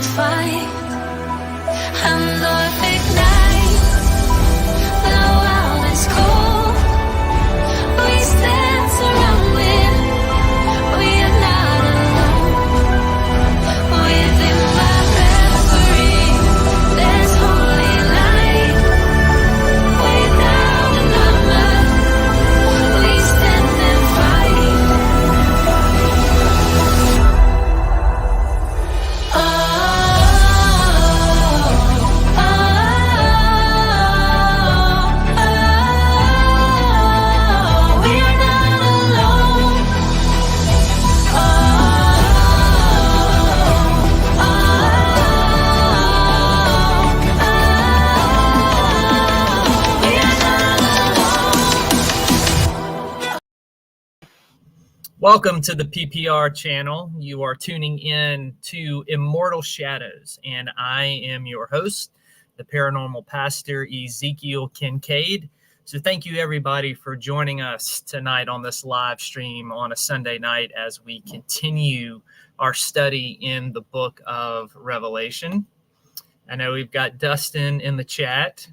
and fight. Endorphic night, the world is cold. We stand surrounded, we are not alone. Within my reverie, there's holy light. Without a number, we stand and fight. Welcome to the PPR channel. You are tuning in to Immortal Shadows, and I am your host, the paranormal pastor, Ezekiel Kincaid. So thank you, everybody, for joining us tonight on this live stream on a Sunday night as we continue our study in the book of Revelation. I know we've got Dustin in the chat.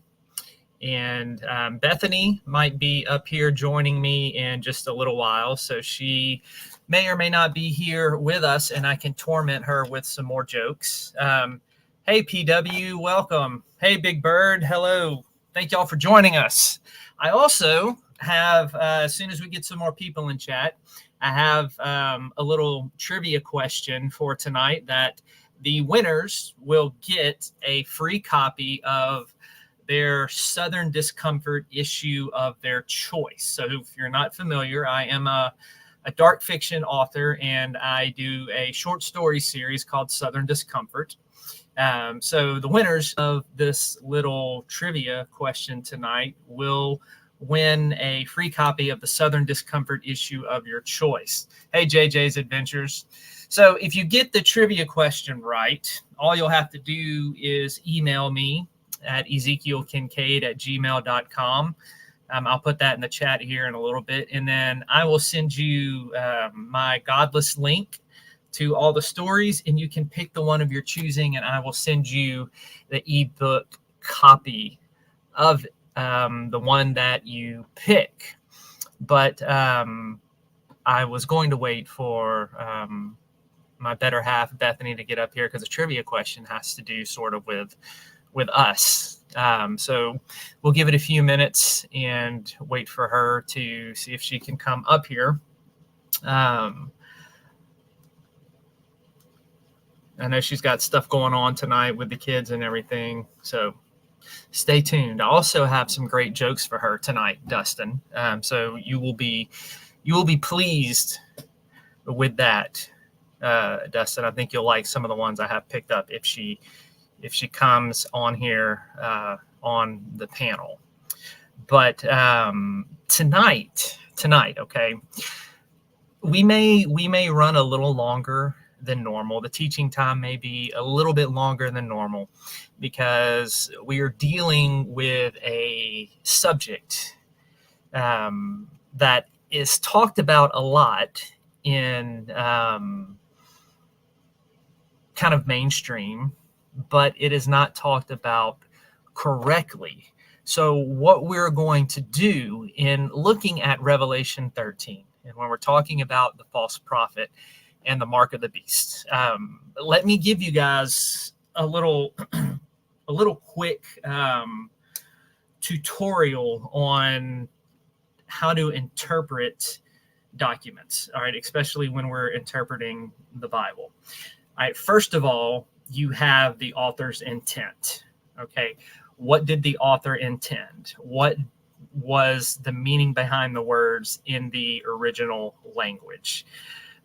And Bethany might be up here joining me in just a little while. So she may or may not be here with us, and I can torment her with some more jokes. Hey, PW, welcome. Hey, Big Bird, hello. Thank y'all for joining us. I also have, as soon as we get some more people in chat, I have a little trivia question for tonight that the winners will get a free copy of their Southern Discomfort issue of their choice. So if you're not familiar, I am a dark fiction author, and I do a short story series called Southern Discomfort. So the winners of this little trivia question tonight will win a free copy of the Southern Discomfort issue of your choice. Hey, JJ's Adventures. So if you get the trivia question right, all you'll have to do is email me at ezekielkincaid@gmail.com. I'll put that in the chat here in a little bit. And then I will send you my godless link to all the stories, and you can pick the one of your choosing, and I will send you the ebook copy of the one that you pick. But I was going to wait for my better half, Bethany, to get up here because the trivia question has to do sort of with us. So we'll give it a few minutes and wait for her to see if she can come up here. I know she's got stuff going on tonight with the kids and everything, so stay tuned. I also have some great jokes for her tonight, Dustin. So you will be pleased with that, Dustin. I think you'll like some of the ones I have picked up if she comes on here on the panel. But tonight, okay, we may run a little longer than normal. The teaching time may be a little bit longer than normal because we are dealing with a subject that is talked about a lot in kind of mainstream, but it is not talked about correctly. So what we're going to do in looking at Revelation 13, and when we're talking about the false prophet and the mark of the beast, let me give you guys a little quick tutorial on how to interpret documents. All right, especially when we're interpreting the Bible. All right, first of all, you have the author's intent. Okay, what did the author intend? What was the meaning behind the words in the original language?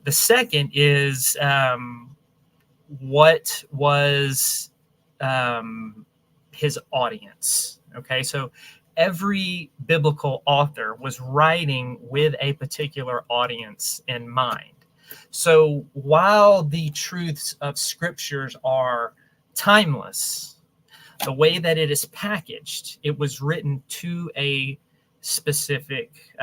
The second is what was his audience? Okay, so every biblical author was writing with a particular audience in mind. So while the truths of scriptures are timeless, the way that it is packaged, it was written to a specific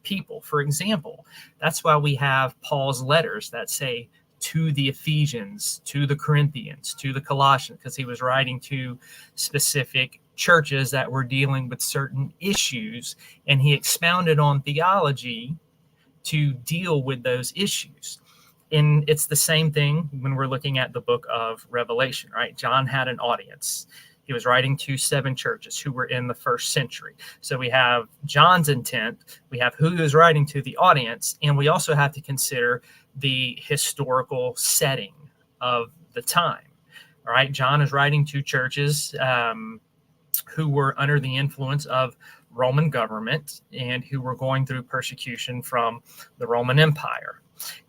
people. For example, that's why we have Paul's letters that say to the Ephesians, to the Corinthians, to the Colossians, because he was writing to specific churches that were dealing with certain issues, and he expounded on theology to deal with those issues. And it's the same thing when we're looking at the book of Revelation, right? John had an audience. He was writing to 7 churches who were in the first century. So we have John's intent, we have who he was writing to, the audience, and we also have to consider the historical setting of the time. All right, John is writing to churches who were under the influence of Roman government and who were going through persecution from the Roman Empire.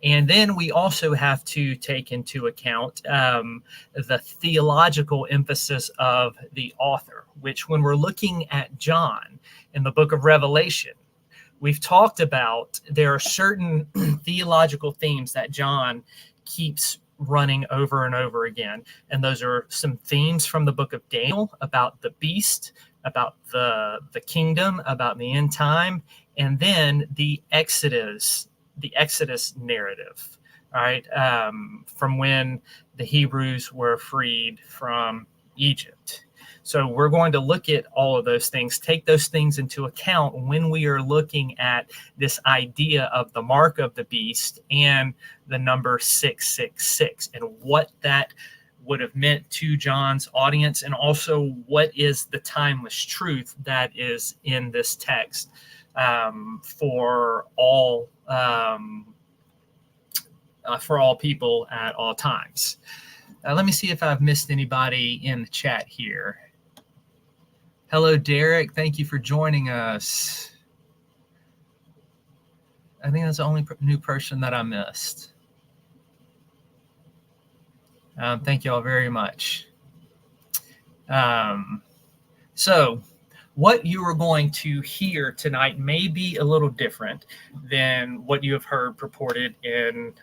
And then we also have to take into account the theological emphasis of the author, which when we're looking at John in the book of Revelation, we've talked about there are certain theological themes that John keeps running over and over again. And those are some themes from the book of Daniel about the beast, about the kingdom, about the end time, and then the Exodus narrative, right? From when the Hebrews were freed from Egypt. So we're going to look at all of those things, take those things into account when we are looking at this idea of the mark of the beast and the number 666 and what that would have meant to John's audience, and also what is the timeless truth that is in this text for all people at all times. Let me see if I've missed anybody in the chat here. Hello, Derek. Thank you for joining us. I think that's the only new person that I missed. Thank you all very much. So what you are going to hear tonight may be a little different than what you have heard purported in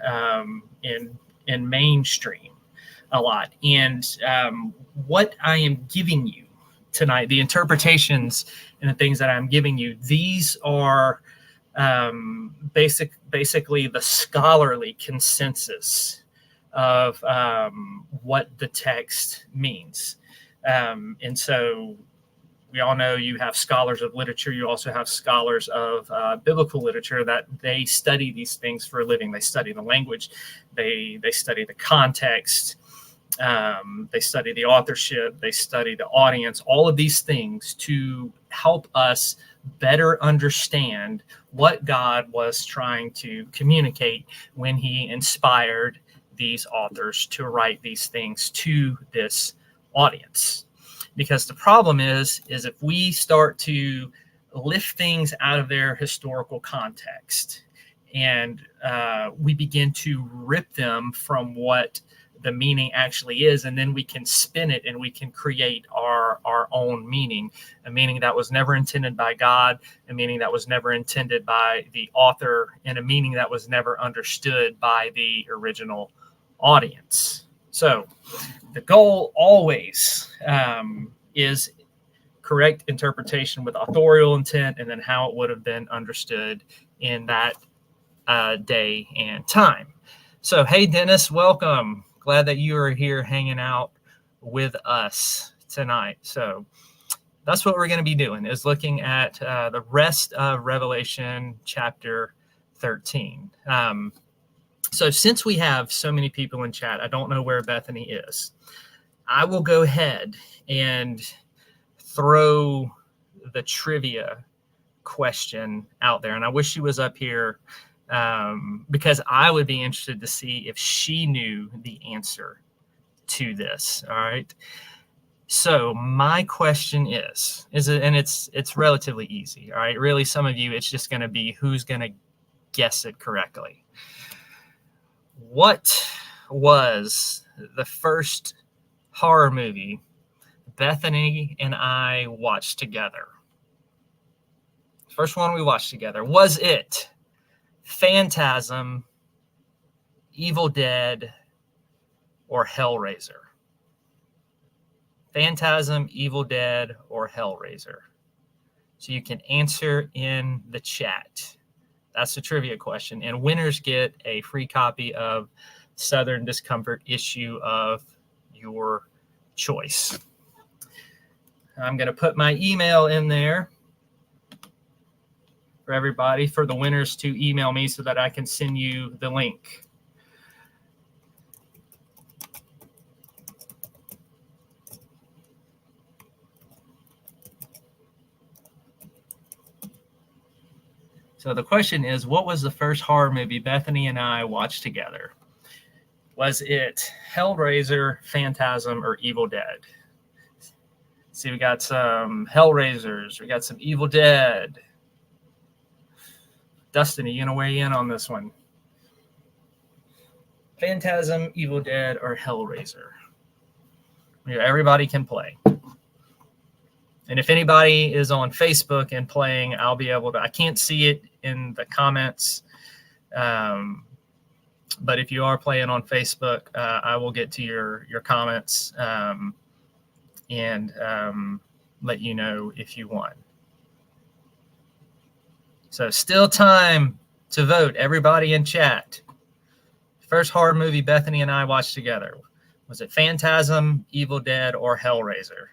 mainstream a lot. And what I am giving you tonight, the interpretations and the things that I'm giving you, these are basically the scholarly consensus of what the text means. And so we all know you have scholars of literature. You also have scholars of biblical literature that they study these things for a living. They study the language. They study the context. They study the authorship. They study the audience. All of these things to help us better understand what God was trying to communicate when he inspired these authors to write these things to this audience. Because the problem is if we start to lift things out of their historical context and we begin to rip them from what the meaning actually is, and then we can spin it and we can create our own meaning, a meaning that was never intended by God, a meaning that was never intended by the author, and a meaning that was never understood by the original audience. So the goal always is correct interpretation with authorial intent, and then how it would have been understood in that day and time. So, hey, Dennis, welcome. Glad that you are here hanging out with us tonight. So that's what we're going to be doing, is looking at the rest of Revelation chapter 13. So since we have so many people in chat, I don't know where Bethany is. I will go ahead and throw the trivia question out there. And I wish she was up here because I would be interested to see if she knew the answer to this. All right. So my question is it, and it's relatively easy. All right. Really, some of you, it's just going to be who's going to guess it correctly. What was the first horror movie Bethany and I watched together? First one we watched together. Was it Phantasm, Evil Dead, or Hellraiser? Phantasm, Evil Dead, or Hellraiser? So you can answer in the chat. That's the trivia question. And winners get a free copy of Southern Discomfort issue of your choice. I'm going to put my email in there for everybody, for the winners to email me so that I can send you the link. So the question is, what was the first horror movie Bethany and I watched together? Was it Hellraiser, Phantasm, or Evil Dead? See, we got some Hellraisers. We got some Evil Dead. Dustin, are you going to weigh in on this one? Phantasm, Evil Dead, or Hellraiser? Yeah, everybody can play. And if anybody is on Facebook and playing, I'll be able to, I can't see it in the comments. But if you are playing on Facebook, I will get to your comments and let you know if you won. So still time to vote. Everybody in chat. First horror movie Bethany and I watched together. Was it Phantasm, Evil Dead, or Hellraiser?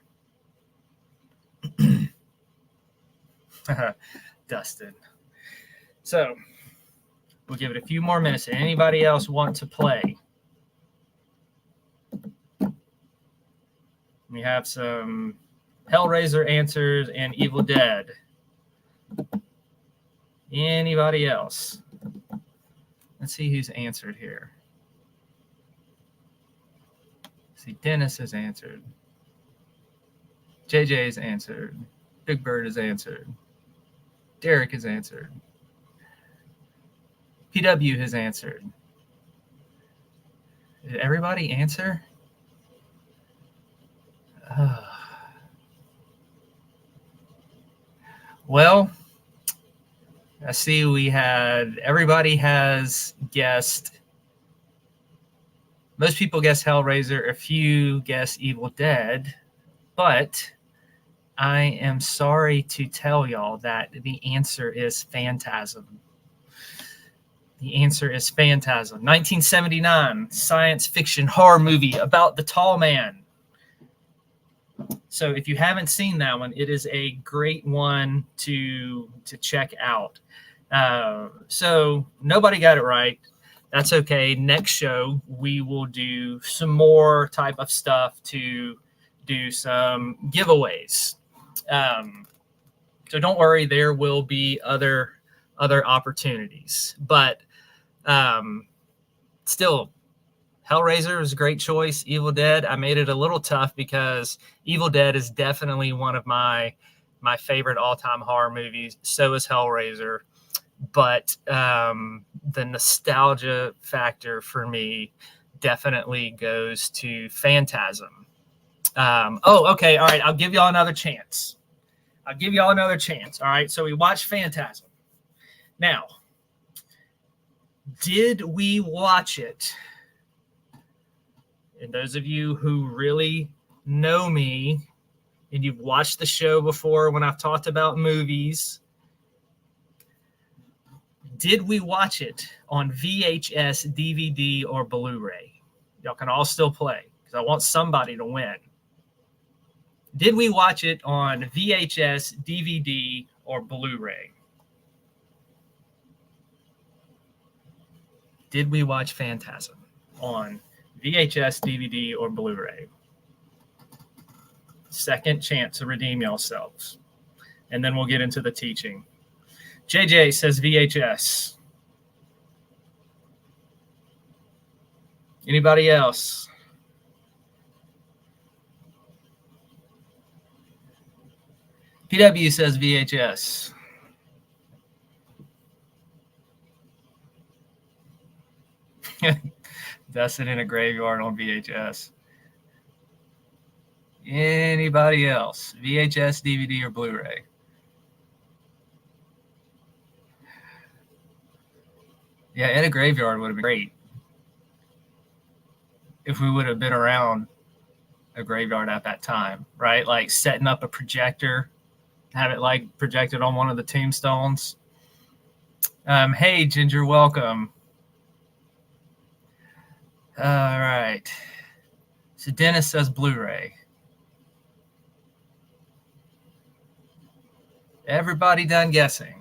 Dustin. So we'll give it a few more minutes. Anybody else want to play? We have some Hellraiser answers and Evil Dead. Anybody else? Let's see who's answered here. Let's see, Dennis has answered. JJ's answered. Big Bird has answered. Derek has answered. PW has answered. Did everybody answer? Well, I see we had, everybody has guessed. Most people guess Hellraiser, a few guess Evil Dead, but I am sorry to tell y'all that the answer is Phantasm. The answer is Phantasm. 1979 science fiction horror movie about the tall man. So if you haven't seen that one, it is a great one to check out. So nobody got it right. That's okay. Next show, we will do some more type of stuff to do some giveaways. So don't worry, there will be other opportunities. But still, Hellraiser is a great choice. Evil Dead, I made it a little tough because Evil Dead is definitely one of my favorite all-time horror movies. So is Hellraiser. But the nostalgia factor for me definitely goes to Phantasm. Okay. All right. I'll give y'all another chance. All right. So we watched Phantasm. Now, did we watch it? And those of you who really know me and you've watched the show before when I've talked about movies, did we watch it on VHS, DVD, or Blu-ray? Y'all can all still play because I want somebody to win. Did we watch it on VHS, DVD, or Blu-ray? Did we watch Phantasm on VHS, DVD, or Blu-ray? Second chance to redeem yourselves. And then we'll get into the teaching. JJ says VHS. Anybody else? PW says VHS. Dustin in a graveyard on VHS. Anybody else? VHS, DVD, or Blu-ray? Yeah, in a graveyard would have been great if we would have been around a graveyard at that time, right? Like setting up a projector, have it like projected on one of the tombstones. Hey, Ginger, welcome. All right. So Dennis says Blu-ray. Everybody done guessing?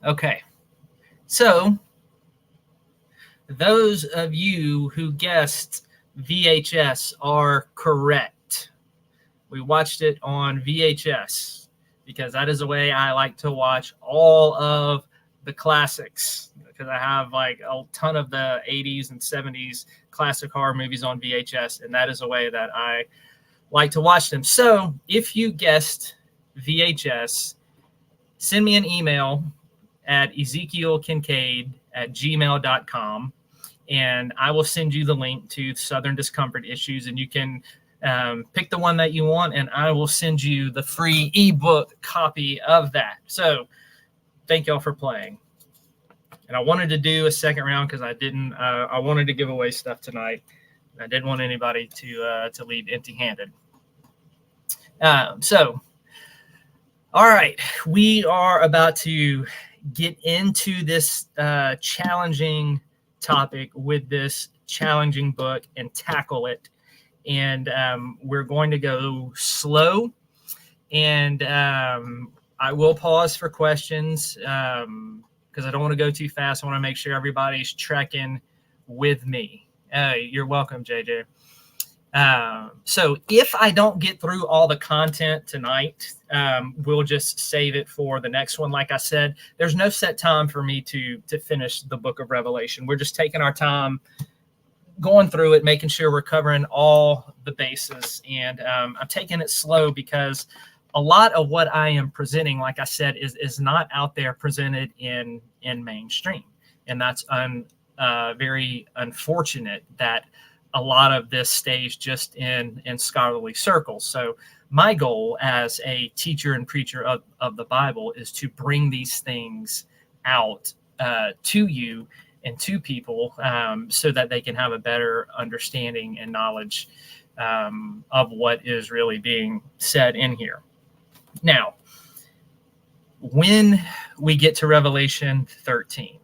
Okay. So those of you who guessed VHS are correct. We watched it on VHS because that is the way I like to watch all of the classics, because I have like a ton of the 80s and 70s classic horror movies on VHS, and that is the way that I like to watch them. So if you guessed VHS, send me an email at ezekielkincaid@gmail.com, and I will send you the link to Southern Discomfort Issues, and you can pick the one that you want, and I will send you the free ebook copy of that. So thank y'all for playing. And I wanted to do a second round because I wanted to give away stuff tonight. I didn't want anybody to leave empty-handed. So, all right, we are about to get into this challenging topic with this challenging book and tackle it. And we're going to go slow, and I will pause for questions because I don't want to go too fast. I want to make sure everybody's trekking with me. You're welcome, JJ. So if I don't get through all the content tonight, we'll just save it for the next one. Like I said, there's no set time for me to finish the book of Revelation. We're just taking our time going through it, making sure we're covering all the bases. And I'm taking it slow because a lot of what I am presenting, like I said, is not out there presented in mainstream. And that's very unfortunate that a lot of this stays just in scholarly circles. So my goal as a teacher and preacher of the Bible is to bring these things out to you and to people so that they can have a better understanding and knowledge of what is really being said in here. Now, when we get to Revelation 13,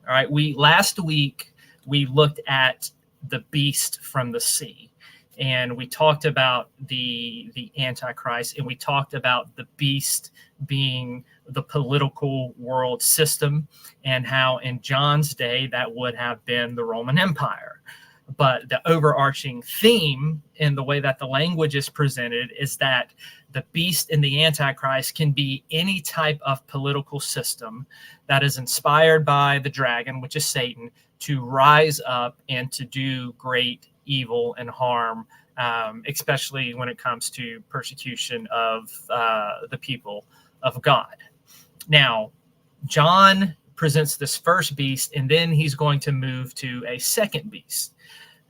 all right, last week we looked at the beast from the sea, and we talked about the Antichrist, and we talked about the beast being the political world system, and how in John's day that would have been the Roman Empire. But the overarching theme in the way that the language is presented is that the beast and the Antichrist can be any type of political system that is inspired by the dragon, which is Satan, to rise up and to do great evil and harm, especially when it comes to persecution of the people of God. Now, John presents this first beast, and then he's going to move to a second beast.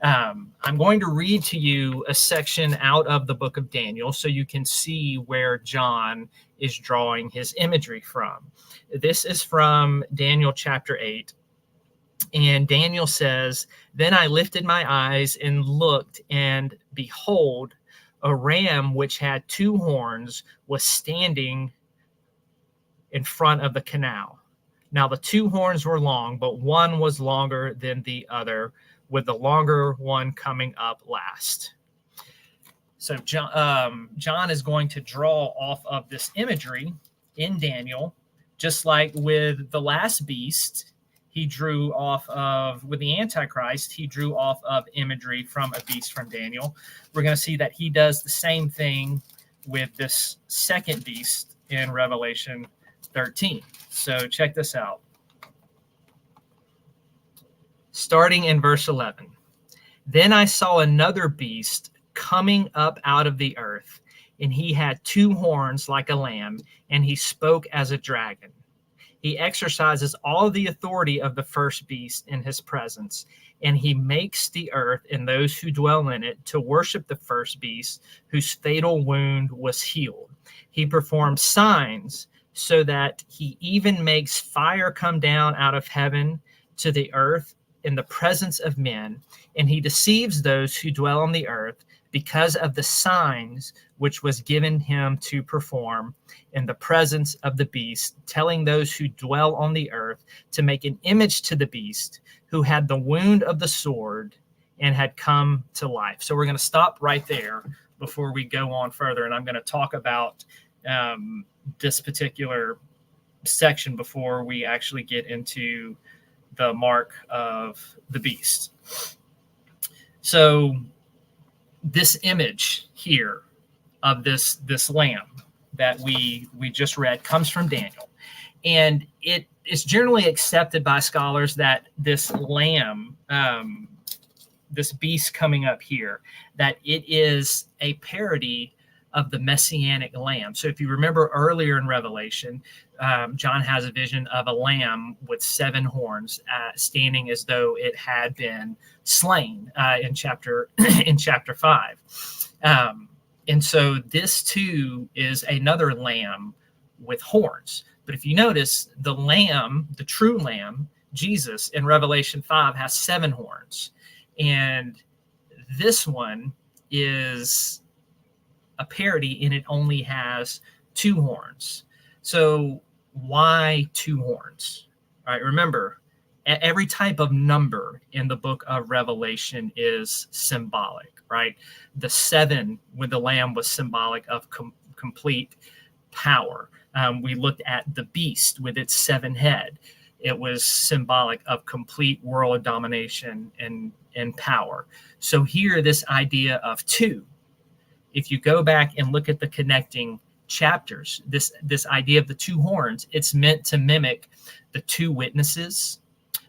I'm going to read to you a section out of the book of Daniel so you can see where John is drawing his imagery from. This is from Daniel chapter 8. And Daniel says, "Then I lifted my eyes and looked, and behold, a ram which had two horns was standing in front of the canal. Now the two horns were long, but one was longer than the other, with the longer one coming up last." So John is going to draw off of this imagery in Daniel, just like with the last beast. He drew off of, with the Antichrist, he drew off of imagery from a beast from Daniel. We're going to see that he does the same thing with this second beast in Revelation 13. So check this out. Starting in verse 11. "Then I saw another beast coming up out of the earth, and he had two horns like a lamb, and he spoke as a dragon. He exercises all the authority of the first beast in his presence, and he makes the earth and those who dwell in it to worship the first beast, whose fatal wound was healed. He performs signs so that he even makes fire come down out of heaven to the earth in the presence of men, and he deceives those who dwell on the earth because of the signs which was given him to perform in the presence of the beast, telling those who dwell on the earth to make an image to the beast who had the wound of the sword and had come to life. So we're going to stop right there before we go on further, and I'm going to talk about this particular section before we actually get into the mark of the beast. So this image here of this lamb that we just read comes from Daniel, and it is generally accepted by scholars that this lamb, this beast coming up here, that it is a parody of the messianic lamb. So if you remember earlier in Revelation, John has a vision of a lamb with 7 horns, standing as though it had been slain in chapter 5. And so this too is another lamb with horns. But if you notice, the lamb, the true lamb, Jesus in Revelation 5 has 7 horns. And this one is a parody, and it only has 2 horns. So why 2 horns? All right, remember, every type of number in the book of Revelation is symbolic, right? The 7 with the lamb was symbolic of complete power. We looked at the beast with its 7 head. It was symbolic of complete world domination and power. So here, this idea of 2, if you go back and look at the connecting chapters, this idea of the 2 horns, it's meant to mimic the 2 witnesses,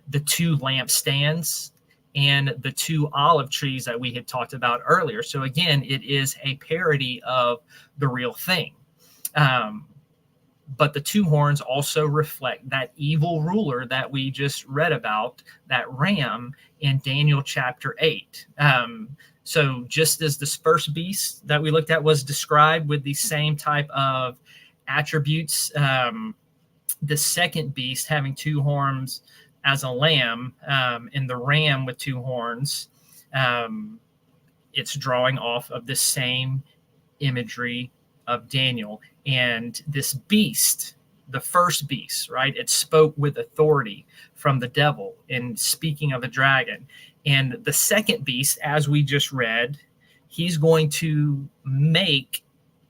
the 2 lampstands, and the 2 olive trees that we had talked about earlier. So again, it is a parody of the real thing. But the 2 horns also reflect that evil ruler that we just read about, that ram in Daniel chapter 8. So just as this first beast that we looked at was described with the same type of attributes, the second beast having 2 horns as a lamb, and the ram with 2 horns, it's drawing off of the same imagery of Daniel. And this beast, the first beast, right, it spoke with authority from the devil, and speaking of a dragon. And the second beast, as we just read, he's going to make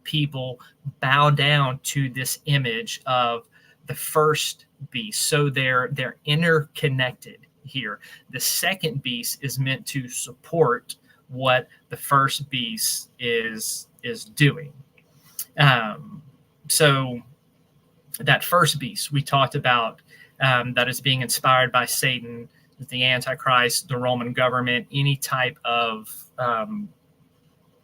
people bow down to this image of the first beast. So they're interconnected here. The second beast is meant to support what the first beast is doing. So that first beast we talked about, that is being inspired by Satan, the Antichrist, the Roman government, any type of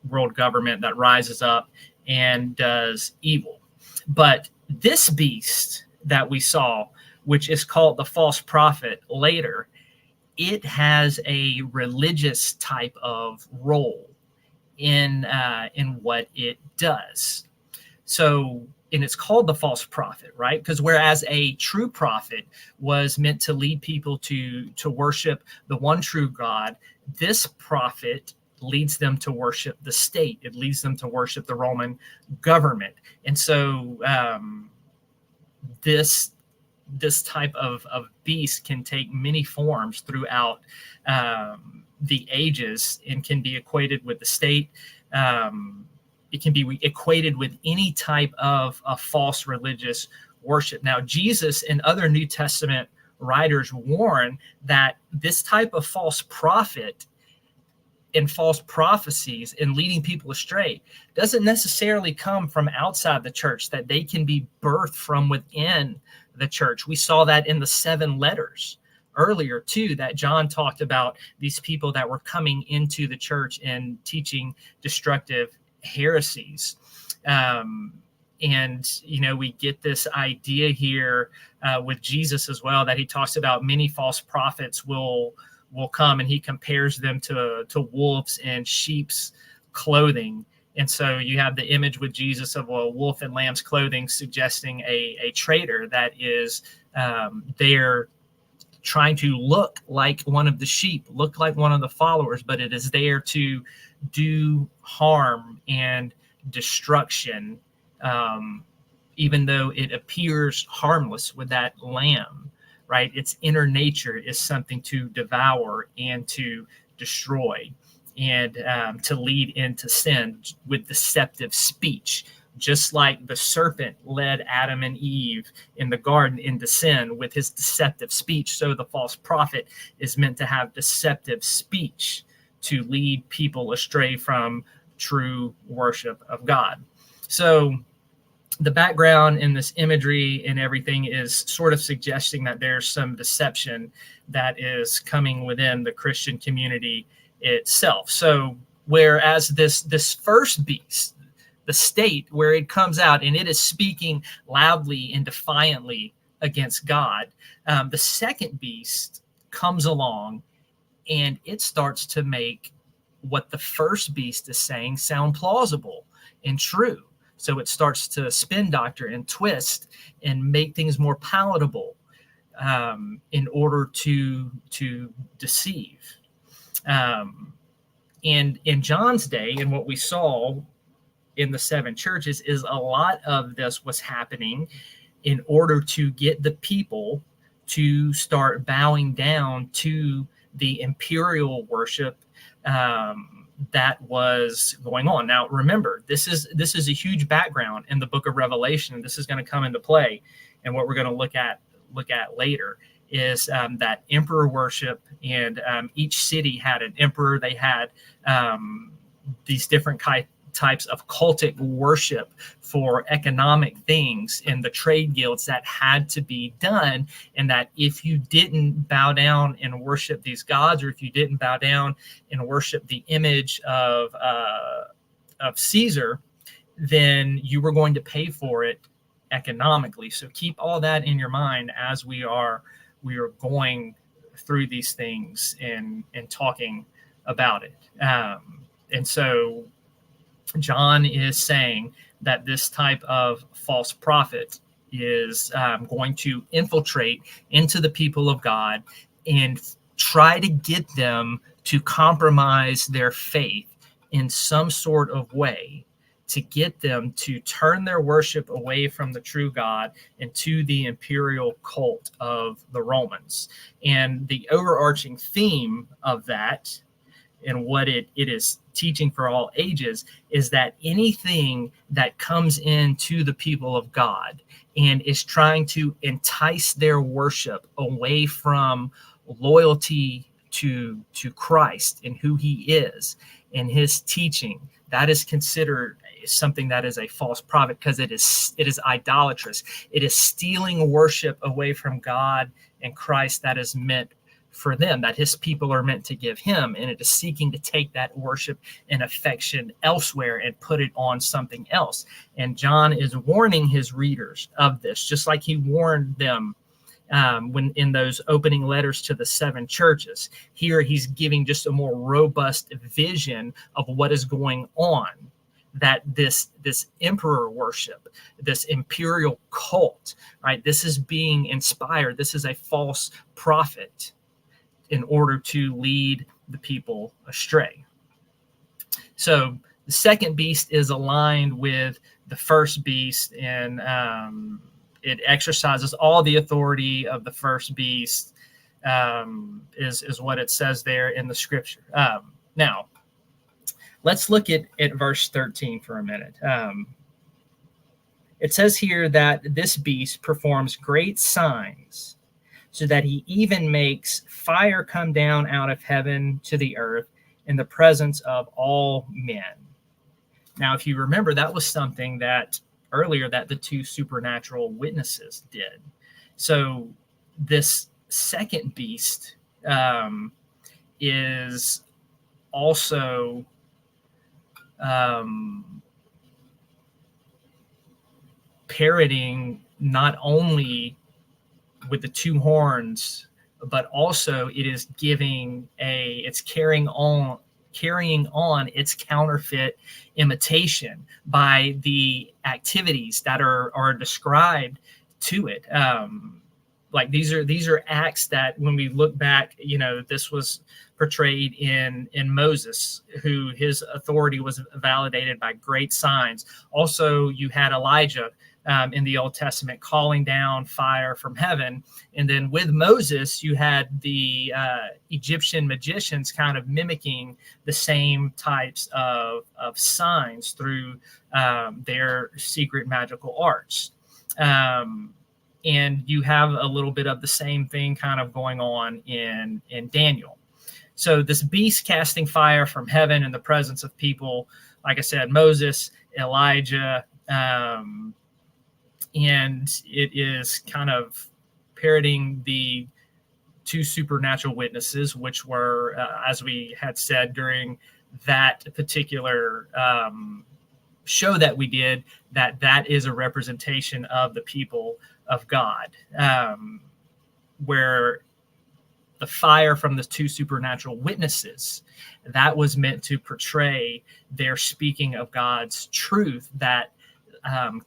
world government that rises up and does evil. But this beast that we saw, which is called the false prophet later, it has a religious type of role in what it does. So, and it's called the false prophet, right? Because whereas a true prophet was meant to lead people to worship the one true God, this prophet leads them to worship the state. It leads them to worship the Roman government. And so this type of beast can take many forms throughout the ages, and can be equated with the state. It can be equated with any type of false religious worship. Now, Jesus and other New Testament writers warn that this type of false prophet and false prophecies and leading people astray doesn't necessarily come from outside the church, that they can be birthed from within the church. We saw that in the 7 letters earlier too, that John talked about these people that were coming into the church and teaching destructive heresies. And, you know, we get this idea here with Jesus as well, that he talks about many false prophets will come, and he compares them to wolves in sheep's clothing. And so you have the image with Jesus of a wolf in lamb's clothing, suggesting a traitor that is there trying to look like one of the sheep, look like one of the followers, but it is there to do harm and destruction, even though it appears harmless with that lamb, right? Its inner nature is something to devour and to destroy, and to lead into sin with deceptive speech. Just like the serpent led Adam and Eve in the garden into sin with his deceptive speech, so the false prophet is meant to have deceptive speech to lead people astray from true worship of God. So the background in this imagery and everything is sort of suggesting that there's some deception that is coming within the Christian community itself. So whereas this first beast, the state where it comes out and it is speaking loudly and defiantly against God, the second beast comes along and it starts to make what the first beast is saying sound plausible and true. So it starts to spin doctor and twist and make things more palatable, in order to deceive. And in John's day, and what we saw in the seven churches, is a lot of this was happening in order to get the people to start bowing down to the imperial worship that was going on. Now, remember, this is a huge background in the book of Revelation, and this is going to come into play. And what we're going to look at later is that emperor worship, and each city had an emperor. They had these different types of cultic worship for economic things in the trade guilds that had to be done, and that if you didn't bow down and worship these gods, or if you didn't bow down and worship the image of Caesar, then you were going to pay for it economically. So keep all that in your mind as we are going through these things and talking about it. And so John is saying that this type of false prophet is going to infiltrate into the people of God and try to get them to compromise their faith in some sort of way, to get them to turn their worship away from the true God and to the imperial cult of the Romans. And the overarching theme of that, and what it is teaching for all ages, is that anything that comes into the people of God and is trying to entice their worship away from loyalty to Christ and who he is and his teaching, that is considered something that is a false prophet, because it is idolatrous. It is stealing worship away from God and Christ that is meant for them, that his people are meant to give him, and it is seeking to take that worship and affection elsewhere and put it on something else. And John is warning his readers of this, just like he warned them when in those opening letters to the seven churches. Here he's giving just a more robust vision of what is going on, that this emperor worship, this imperial cult, right? This is being inspired. This is a false prophet in order to lead the people astray. So the second beast is aligned with the first beast, and it exercises all the authority of the first beast, is what it says there in the scripture. Now, let's look at verse 13 for a minute. It says here that this beast performs great signs, so that he even makes fire come down out of heaven to the earth in the presence of all men. Now, if you remember, that was something that earlier that the two supernatural witnesses did. So this second beast is also parroting not only with the two horns, but also it is it's carrying on its counterfeit imitation by the activities that are described to it. like these are acts that when we look back, this was portrayed in Moses, who his authority was validated by great signs. Also, you had Elijah in the Old Testament calling down fire from heaven. And then with Moses, you had the Egyptian magicians kind of mimicking the same types of signs through their secret magical arts. And you have a little bit of the same thing kind of going on in Daniel. So this beast casting fire from heaven in the presence of people, like I said, Moses, Elijah, and it is kind of parroting the two supernatural witnesses, which were, as we had said during that particular show that we did, that is a representation of the people of God, where the fire from the two supernatural witnesses, that was meant to portray their speaking of God's truth that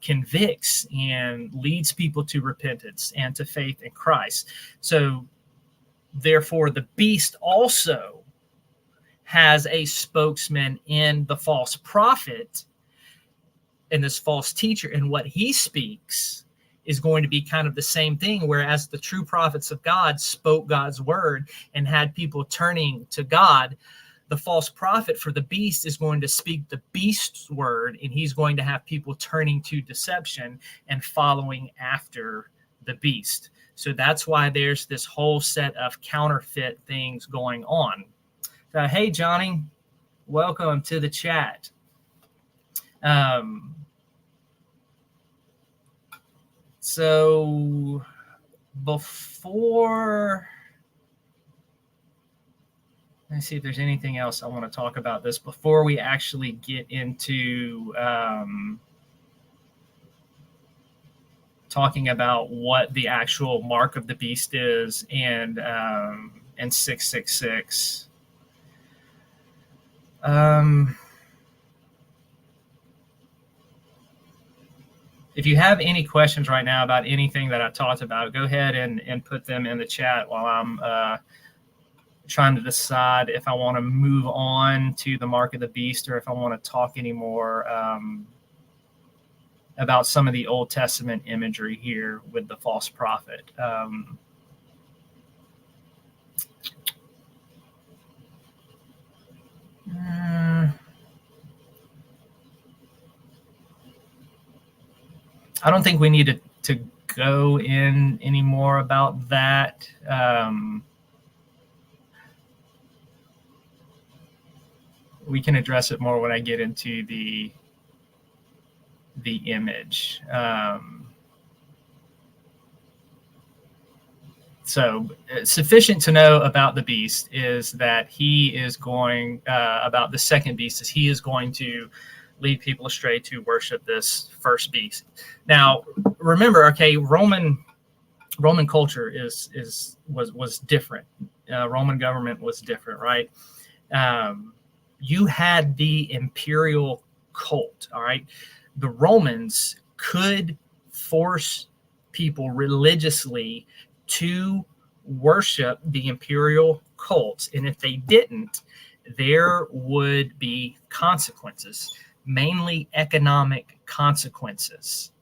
convicts and leads people to repentance and to faith in Christ. So therefore, the beast also has a spokesman in the false prophet and this false teacher, and what he speaks is going to be kind of the same thing, whereas the true prophets of God spoke God's word and had people turning to God. The false prophet for the beast is going to speak the beast's word, and he's going to have people turning to deception and following after the beast. So that's why there's this whole set of counterfeit things going on. So, hey, Johnny, welcome to the chat. So before, let's see if there's anything else I want to talk about this before we actually get into talking about what the actual mark of the beast is and 666. If you have any questions right now about anything that I talked about, go ahead and put them in the chat while I'm trying to decide if I want to move on to the mark of the beast or if I want to talk anymore about some of the Old Testament imagery here with the false prophet. I don't think we need to go in any more about that. We can address it more when I get into the image. So sufficient to know about the beast is that he is going, about the second beast, is he is going to lead people astray to worship this first beast. Now, remember, okay, Roman culture was different. Roman government was different, right? You had the imperial cult, all right? The Romans could force people religiously to worship the imperial cults, and if they didn't, there would be consequences, mainly economic consequences.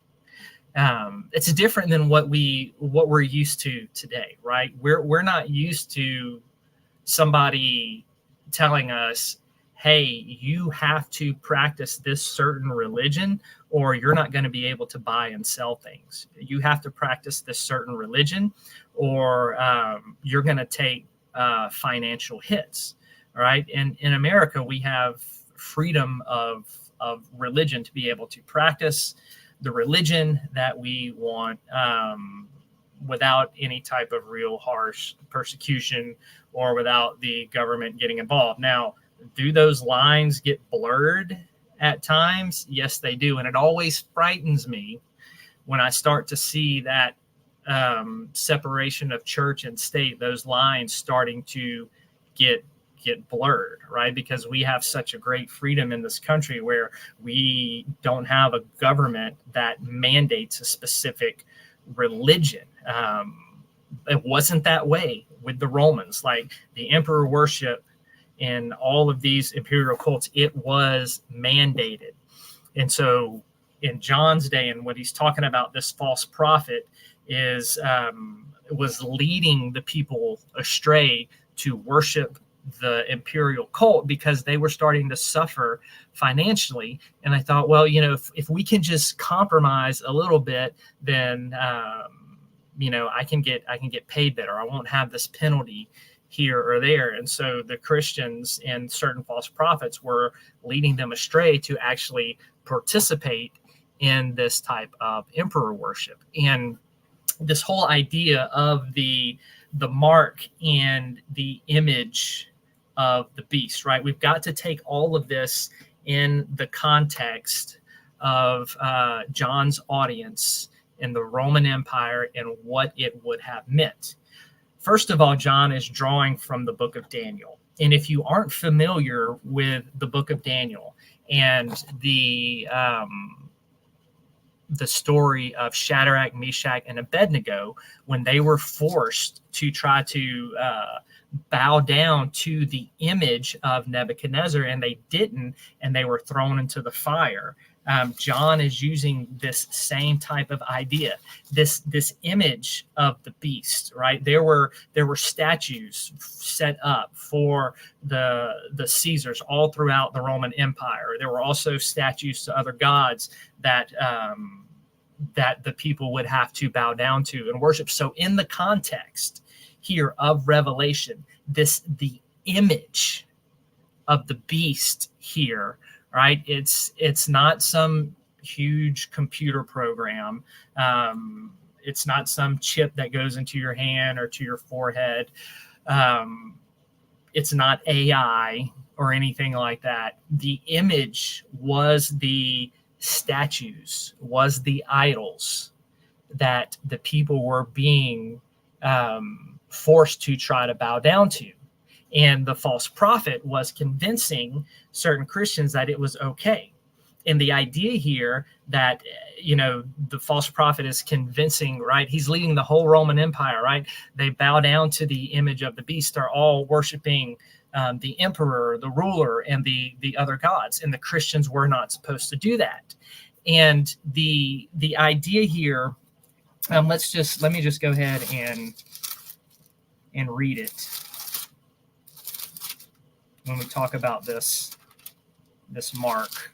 It's different than what we're used to today, right? We're not used to somebody telling us, hey, you have to practice this certain religion or you're not going to be able to buy and sell things. You have to practice this certain religion or you're going to take financial hits. All right. And in America, we have freedom of religion to be able to practice the religion that we want without any type of real harsh persecution or without the government getting involved. Now, do those lines get blurred at times? Yes, they do. And it always frightens me when I start to see that separation of church and state, those lines starting to get blurred, right? Because we have such a great freedom in this country where we don't have a government that mandates a specific religion. it wasn't that way with the Romans. Like the emperor worship and all of these imperial cults, it was mandated. And so in John's day, and what he's talking about, this false prophet is was leading the people astray to worship the imperial cult because they were starting to suffer financially. And I thought, well, if we can just compromise a little bit, then I can get paid better. I won't have this penalty here or there. And so the Christians and certain false prophets were leading them astray to actually participate in this type of emperor worship. And this whole idea of the mark and the image of the beast, right? We've got to take all of this in the context of John's audience in the Roman Empire and what it would have meant. First of all, John is drawing from the book of Daniel. And if you aren't familiar with the book of Daniel and the story of Shadrach, Meshach, and Abednego, when they were forced to try to bow down to the image of Nebuchadnezzar, and they didn't, and they were thrown into the fire. John is using this same type of idea, this image of the beast, right? There were statues set up for the Caesars all throughout the Roman Empire. There were also statues to other gods that the people would have to bow down to and worship. So in the context here of Revelation, the image of the beast here, right? It's not some huge computer program. It's not some chip that goes into your hand or to your forehead. It's not AI or anything like that. The image was the statues, was the idols that the people were being forced to try to bow down to. And the false prophet was convincing certain Christians that it was okay. And the idea here that, the false prophet is convincing, right? He's leading the whole Roman Empire, right? They bow down to the image of the beast. They're all worshiping the emperor, the ruler, and the other gods. And the Christians were not supposed to do that. And the idea here, let me just go ahead and read it when we talk about this mark.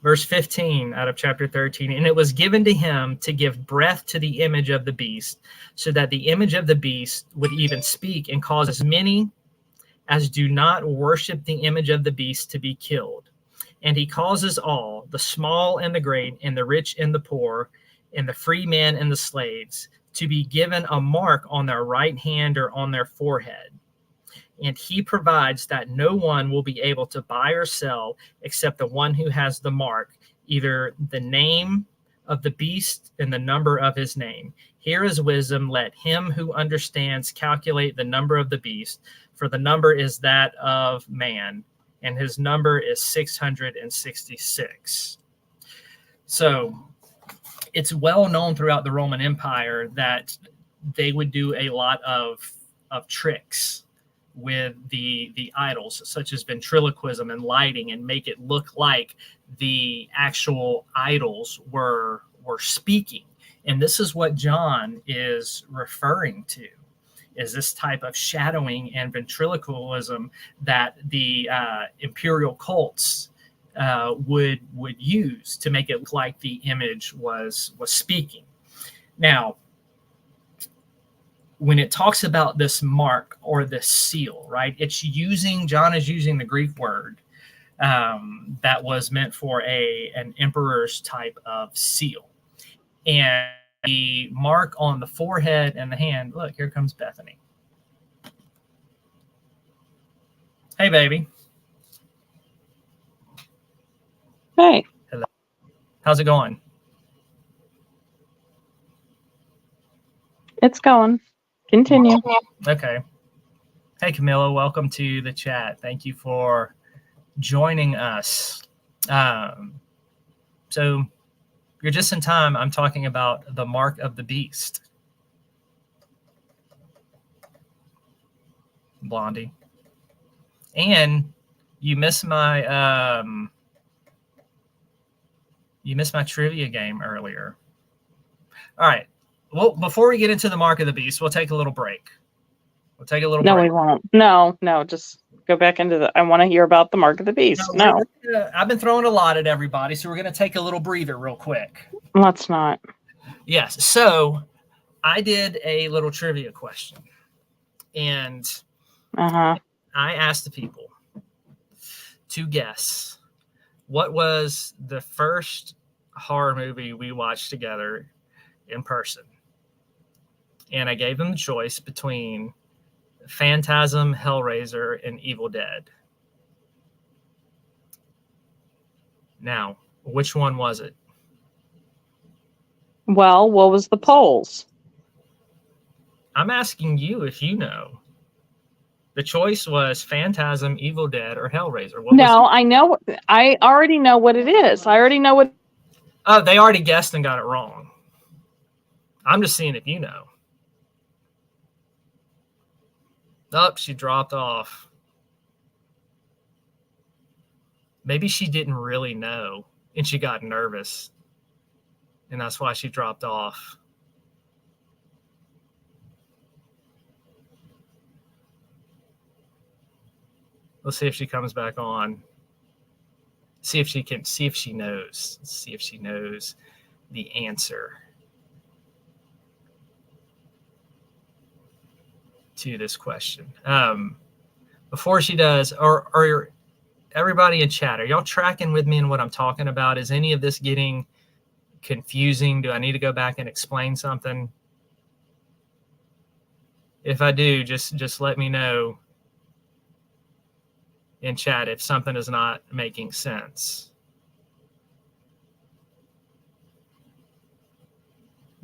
Verse 15 out of chapter 13, and it was given to him to give breath to the image of the beast, so that the image of the beast would even speak and cause as many as do not worship the image of the beast to be killed. And he causes all, the small and the great, and the rich and the poor, and the free men and the slaves, to be given a mark on their right hand or on their forehead. And he provides that no one will be able to buy or sell except the one who has the mark, either the name of the beast and the number of his name. Here is wisdom. Let him who understands calculate the number of the beast, for the number is that of man, and his number is 666. So it's well known throughout the Roman Empire that they would do a lot of tricks with the idols, such as ventriloquism and lighting, and make it look like the actual idols were speaking. And this is what John is referring to, is this type of shadowing and ventriloquism that the imperial cults would use to make it look like the image was speaking. Now, when it talks about this mark or this seal, right, John is using the Greek word that was meant for an emperor's type of seal. And the mark on the forehead and the hand, look, here comes Bethany. Hey, baby. Hey. Hello. How's it going? It's going. Continue. Okay. Hey, Camilla, welcome to the chat. Thank you for joining us. So You're just in time. I'm talking about the mark of the beast. Blondie. And you missed my trivia game earlier. All right. Well, before we get into the mark of the beast, we'll take a little break. No, we won't. No, just go back into the. I want to hear about the mark of the beast. No. I've been throwing a lot at everybody, so we're going to take a little breather real quick. Let's not. Yes. So I did a little trivia question, and I asked the people to guess what was the first horror movie we watched together in person. And I gave them the choice between Phantasm, Hellraiser, and Evil Dead. Now, which one was it? Well, what was the polls? I'm asking you if you know. The choice was Phantasm, Evil Dead, or Hellraiser. I know. I already know what it is. I already know what. Oh, they already guessed and got it wrong. I'm just seeing if you know. Oh, she dropped off. Maybe she didn't really know, and she got nervous, and that's why she dropped off. Let's see if she comes back on. See if she knows. Let's see if she knows the answer to this question. Before she does, or everybody in chat, are y'all tracking with me in what I'm talking about? Is any of this getting confusing? Do I need to go back and explain something? If I do, just let me know in chat if something is not making sense.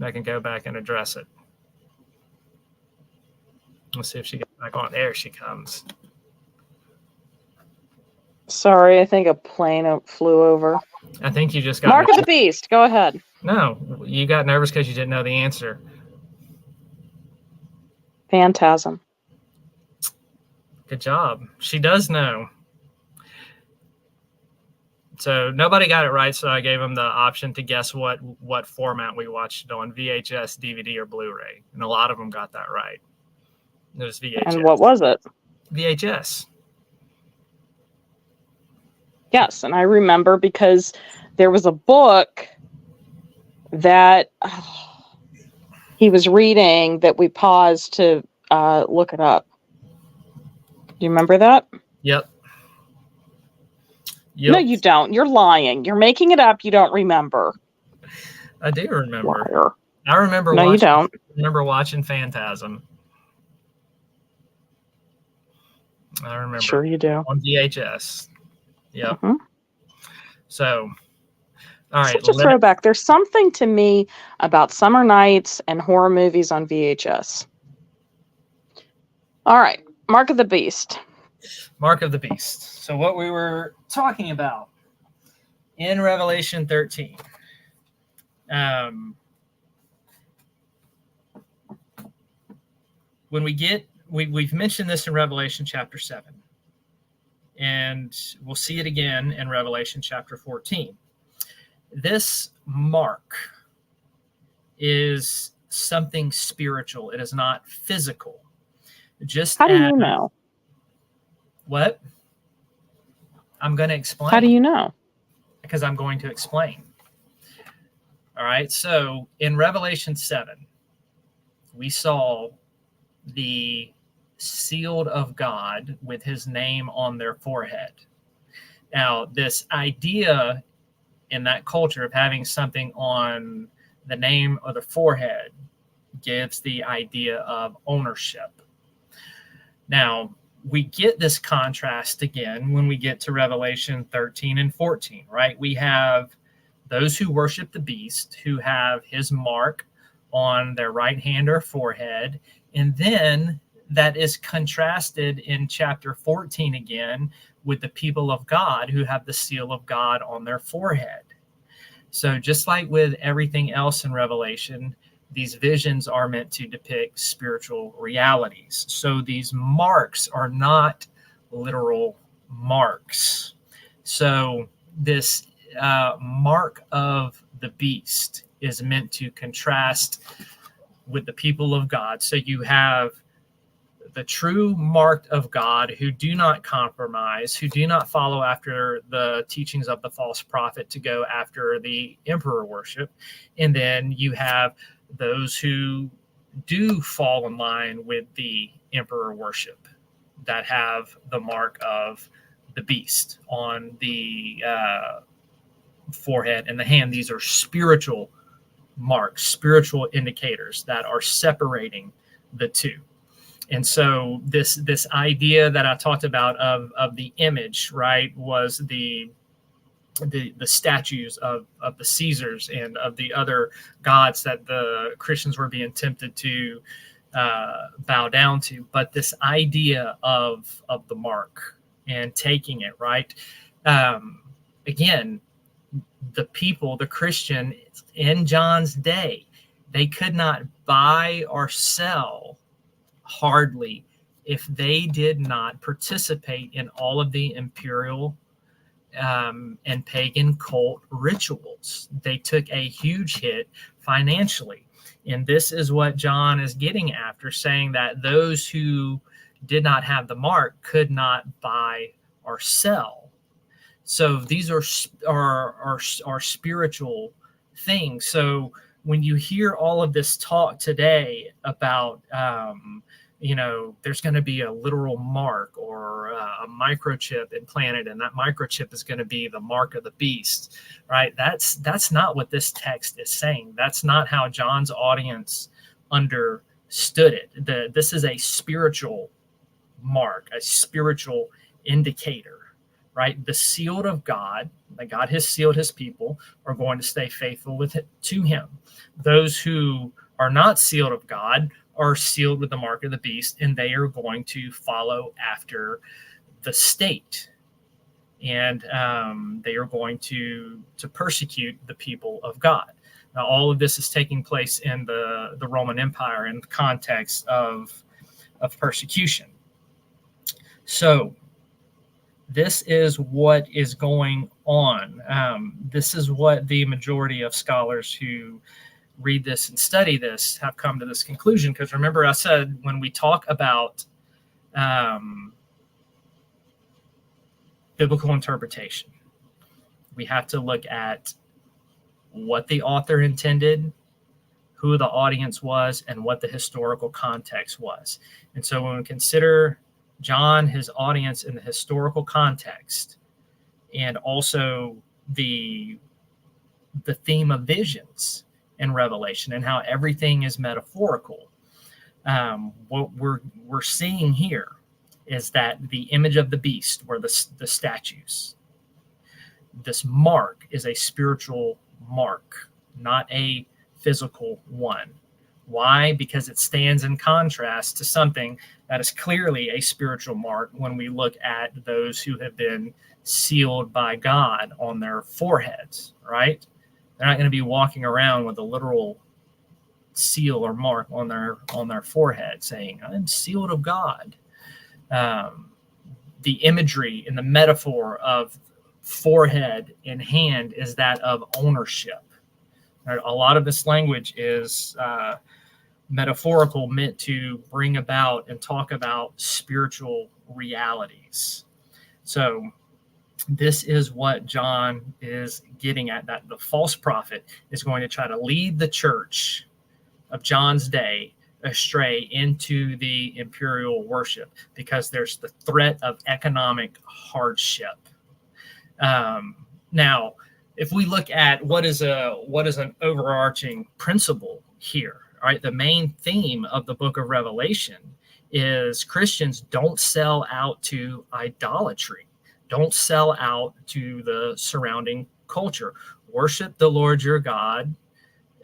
I can go back and address it. Let's see if she gets back on. There she comes. Sorry, I think a plane flew over. I think you just got Mark of the Beast. Go ahead. No, you got nervous because you didn't know the answer. Phantasm. Good job. She does know. So nobody got it right, so I gave them the option to guess what format we watched it on, VHS, DVD, or Blu-ray. And a lot of them got that right. It was VHS. And what was it? VHS. Yes, and I remember because there was a book that he was reading that we paused to look it up. Do you remember that? Yep. No, you don't. You're lying. You're making it up. You don't remember. I do remember. Liar. I remember. No, you don't. I remember watching Phantasm. I remember. Sure you do. On VHS. Yep. Mm-hmm. So, all right. Such a throwback. There's something to me about summer nights and horror movies on VHS. All right. Mark of the Beast. Mark of the Beast. So what we were talking about in Revelation 13. When we've mentioned this in Revelation chapter 7. And we'll see it again in Revelation chapter 14. This mark is something spiritual. It is not physical. Just how do you know? What? I'm going to explain. How do you know? Because I'm going to explain. All right. So in Revelation 7, we saw the sealed of God with his name on their forehead. Now, this idea in that culture of having something on the name of the forehead gives the idea of ownership. Now, we get this contrast again when we get to Revelation 13 and 14, right? We have those who worship the beast who have his mark on their right hand or forehead, and then that is contrasted in chapter 14 again with the people of God who have the seal of God on their forehead. So just like with everything else in Revelation, these visions are meant to depict spiritual realities. So these marks are not literal marks. So this mark of the beast is meant to contrast with the people of God. So you have the true mark of God who do not compromise, who do not follow after the teachings of the false prophet to go after the emperor worship. And then you have those who do fall in line with the emperor worship that have the mark of the beast on the forehead and the hand. These are spiritual marks, spiritual indicators that are separating the two. And so this idea that I talked about of the image, right, was the statues of the Caesars and of the other gods that the Christians were being tempted to bow down to. But this idea of the mark and taking it, right? Again, the people, the Christian in John's day, they could not buy or sell hardly if they did not participate in all of the imperial and pagan cult rituals. They took a huge hit financially. And this is what John is getting after, saying that those who did not have the mark could not buy or sell. So these are spiritual things. So when you hear all of this talk today about, there's going to be a literal mark or a microchip implanted, and that microchip is going to be the mark of the beast, right? That's not what this text is saying. That's not how John's audience understood it. This is a spiritual mark, a spiritual indicator, right? The sealed of God, that God has sealed his people, are going to stay faithful to him. Those who are not sealed of God are sealed with the mark of the beast, and they are going to follow after the state. And they are going to persecute the people of God. Now, all of this is taking place in the Roman Empire in the context of persecution. So this is what is going on. This is what the majority of scholars who read this and study this have come to this conclusion. Because remember, I said when we talk about biblical interpretation, we have to look at what the author intended, who the audience was, and what the historical context was. And so when we consider John, his audience, in the historical context, and also the theme of visions in Revelation and how everything is metaphorical, what we're seeing here is that the image of the beast, or the statues, this mark is a spiritual mark, not a physical one. Why? Because it stands in contrast to something that is clearly a spiritual mark when we look at those who have been sealed by God on their foreheads, right? They're not going to be walking around with a literal seal or mark on their forehead saying, I'm sealed of God. The imagery and the metaphor of forehead and hand is that of ownership. A lot of this language is metaphorical, meant to bring about and talk about spiritual realities. So this is what John is getting at, that the false prophet is going to try to lead the church of John's day astray into the imperial worship, because there's the threat of economic hardship. Now, if we look at what is an overarching principle here, right? The main theme of the book of Revelation is Christians don't sell out to idolatry. Don't sell out to the surrounding culture. Worship the Lord your God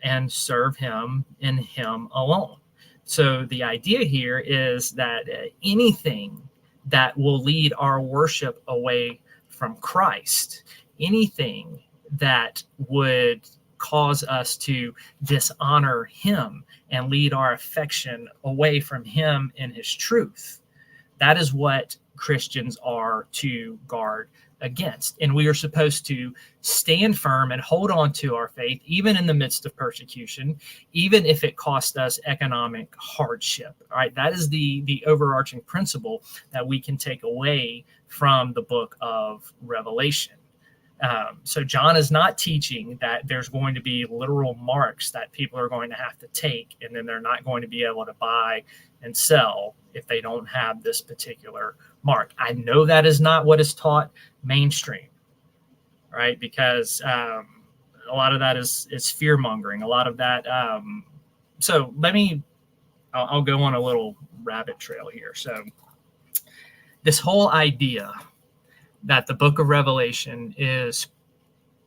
and serve him and him alone. So the idea here is that anything that will lead our worship away from Christ, anything that would cause us to dishonor him and lead our affection away from him and his truth. That is what Christians are to guard against. And we are supposed to stand firm and hold on to our faith, even in the midst of persecution, even if it costs us economic hardship. All right. That is the overarching principle that we can take away from the book of Revelation. So John is not teaching that there's going to be literal marks that people are going to have to take, and then they're not going to be able to buy and sell if they don't have this particular mark. I know that is not what is taught mainstream, right? Because a lot of that is fear mongering. A lot of that. So I'll go on a little rabbit trail here. So this whole idea that the book of Revelation is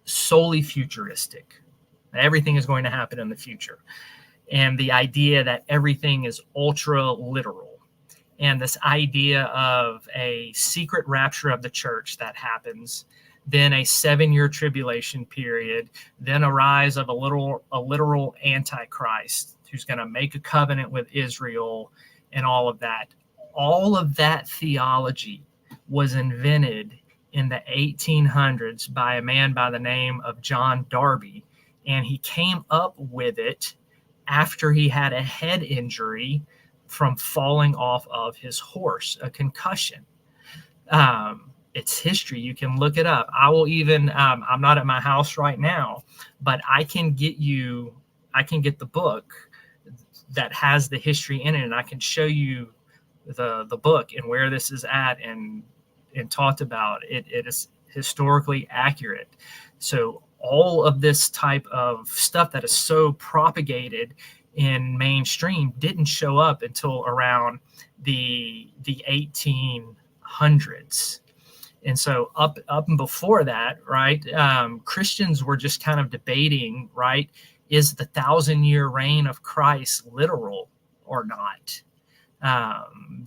solely futuristic. Everything is going to happen in the future. And the idea that everything is ultra literal. And this idea of a secret rapture of the church that happens, then a 7-year tribulation period, then a rise of a literal antichrist who's going to make a covenant with Israel and all of that. All of that theology was invented in the 1800s by a man by the name of John Darby, and he came up with it after he had a head injury from falling off of his horse, a concussion. It's history. You can look it up. I will even, I'm not at my house right now, but I can get the book that has the history in it, and I can show you the book and where this is at and talked about. It is historically accurate. So all of this type of stuff that is so propagated in mainstream didn't show up until around the 1800s. And so up and before that, right, Christians were just kind of debating, right, is the 1,000-year reign of Christ literal or not?